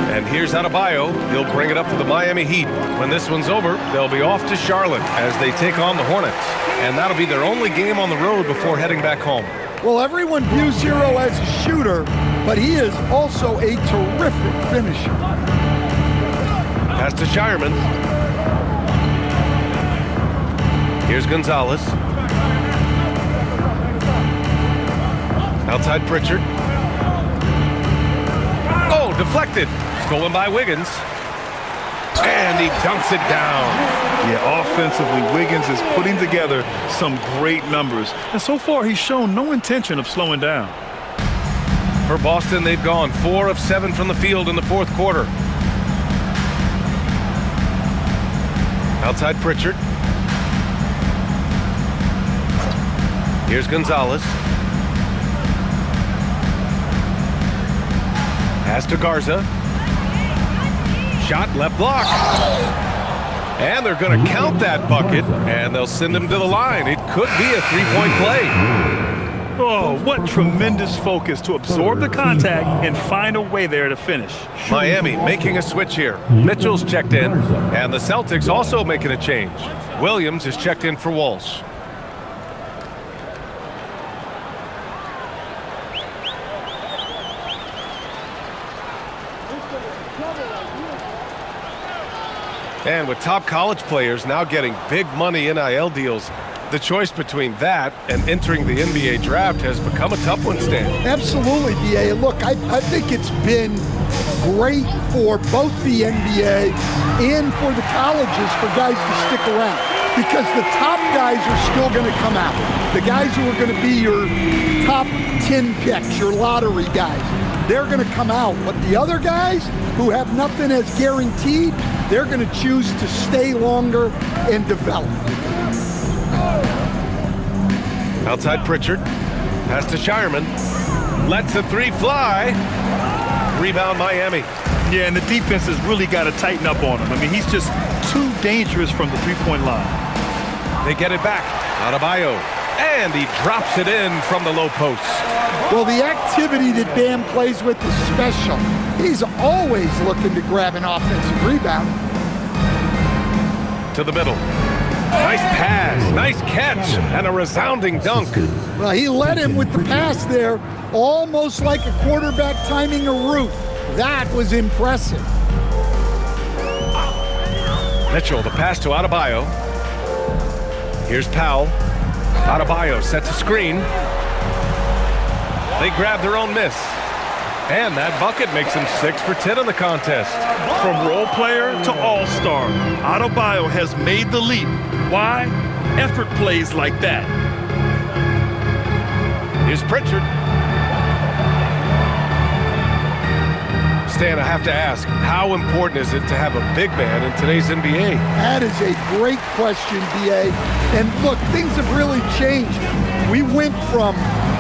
And here's Adebayo. He'll bring it up to the Miami Heat. When this one's over, they'll be off to Charlotte as they take on the Hornets. And that'll be their only game on the road before heading back home. Well, everyone views Hero as a shooter, but he is also a terrific finisher. Pass to Shireman. Here's Gonzalez. Outside Pritchard. Oh, deflected. Stolen by Wiggins. And he dunks it down. Yeah, offensively, Wiggins is putting together some great numbers. And so far, he's shown no intention of slowing down. For Boston, they've gone 4 of 7 from the field in the fourth quarter. Outside Pritchard. Here's Gonzalez. Pass to Garza. Shot left block. And they're going to count that bucket, and they'll send him to the line. It could be a three-point play. Oh, what tremendous focus to absorb the contact and find a way there to finish. Miami making a switch here. Mitchell's checked in, and the Celtics also making a change. Williams is checked in for Walsh. And with top college players now getting big money NIL deals, the choice between that and entering the NBA draft has become a tough one, Stan. Absolutely, B.A. Look, I think it's been great for both the NBA and for the colleges for guys to stick around because the top guys are still going to come out. The guys who are going to be your top 10 picks, your lottery guys, they're going to come out. But the other guys who have nothing as guaranteed, they're going to choose to stay longer and develop. Outside Pritchard. Pass to Shireman. Lets the three fly. Rebound Miami. Yeah, and the defense has really got to tighten up on him. I mean, he's just too dangerous from the three-point line. They get it back. Adebayo. And he drops it in from the low post. Well, the activity that Bam plays with is special. He's always looking to grab an offensive rebound. To the middle. Nice pass, nice catch, and a resounding dunk. Well, he led him with the pass there, almost like a quarterback timing a route. That was impressive. Mitchell, the pass to Adebayo. Here's Powell. Adebayo sets a screen. They grab their own miss. And that bucket makes him 6 for 10 in the contest. From role player to all-star, Adebayo has made the leap. Why? Effort plays like that. Here's Pritchard. Stan, I have to ask, how important is it to have a big man in today's NBA? That is a great question, B.A. And look, things have really changed. We went from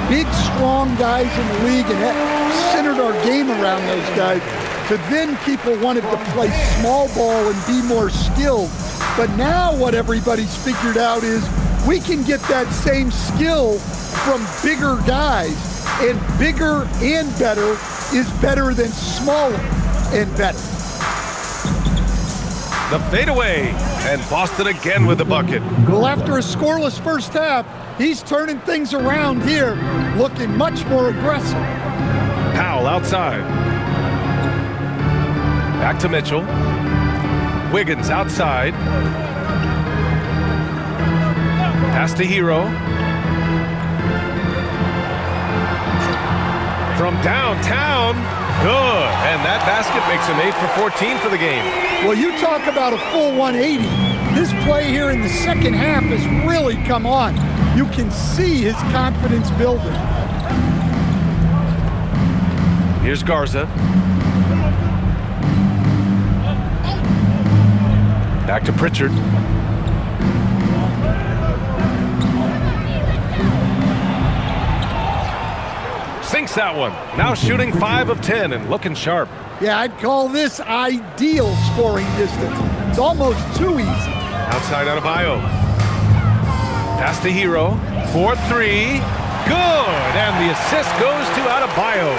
big, strong guys in the league and centered our game around those guys to then people wanted to play small ball and be more skilled. But now what everybody's figured out is we can get that same skill from bigger guys, and bigger and better is better than smaller and better. The fadeaway, and Boston again with the bucket. Well, after a scoreless first half, he's turning things around here, looking much more aggressive. Powell outside. Back to Mitchell. Wiggins outside. Pass to Hero. From downtown. Good. And that basket makes him 8 for 14 for the game. Well, you talk about a full 180. His play here in the second half has really come on. You can see his confidence building. Here's Garza. Back to Pritchard. Sinks that one. Now shooting 5 of 10 and looking sharp. Yeah, I'd call this ideal scoring distance. It's almost too easy. Outside Adebayo. Pass to Hero. 4-3. Good. And the assist goes to Adebayo.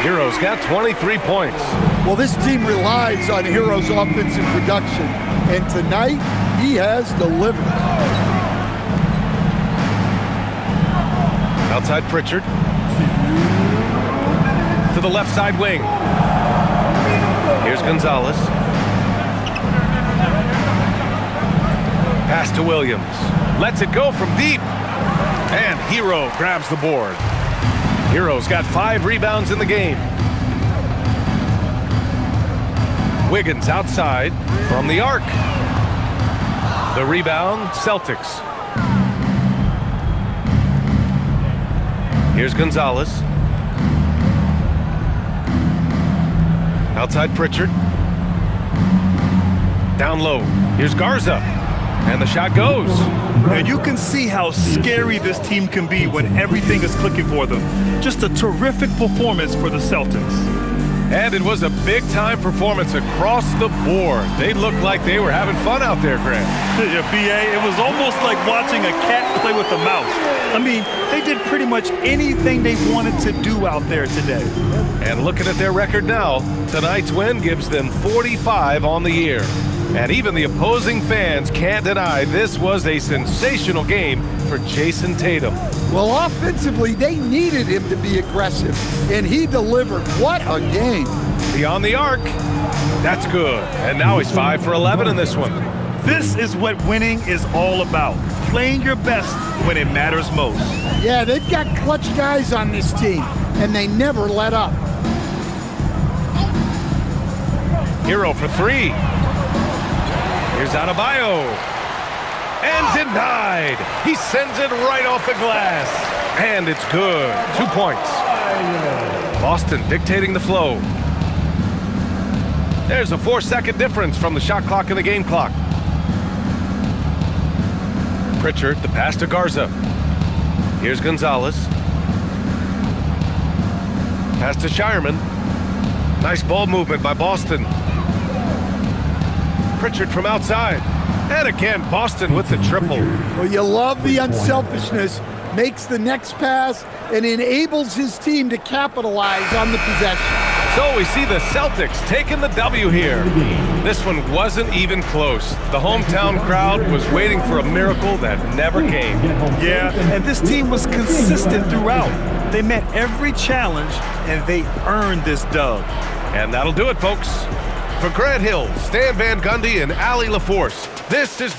Hero's got 23 points. Well, this team relies on Hero's offensive production, and tonight he has delivered. Outside Pritchard. To the left side wing. Here's Gonzalez. Pass to Williams. Lets it go from deep. And Hero grabs the board. Hero's got 5 rebounds in the game. Wiggins outside from the arc. The rebound, Celtics. Here's Gonzalez. Outside Pritchard. Down low. Here's Garza. And the shot goes. And you can see how scary this team can be when everything is clicking for them. Just a terrific performance for the Celtics. And it was a big-time performance across the board. They looked like they were having fun out there, Grant. Yeah, B.A., it was almost like watching a cat play with a mouse. I mean, they did pretty much anything they wanted to do out there today. And looking at their record now, tonight's win gives them 45 on the year. And even the opposing fans can't deny this was a sensational game for Jason Tatum. Well, offensively, they needed him to be aggressive, and he delivered. What a game. Beyond the arc. That's good. And now he's 5 for 11 in this one. This is what winning is all about. Playing your best when it matters most. Yeah, they've got clutch guys on this team, and they never let up. Hero for 3. Here's Adebayo. And denied. He sends it right off the glass. And it's good. 2 points. Boston dictating the flow. There's a 4-second difference from the shot clock and the game clock. Pritchard, the pass to Garza. Here's Gonzalez. Pass to Shireman. Nice ball movement by Boston. Pritchard from outside. And again, Boston with the triple. Well, you love the unselfishness. Makes the next pass and enables his team to capitalize on the possession. So we see the Celtics taking the W here. This one wasn't even close. The hometown crowd was waiting for a miracle that never came. Yeah, and this team was consistent throughout. They met every challenge, and they earned this dub. And that'll do it, folks. For Grant Hill, Stan Van Gundy, and Allie LaForce, this is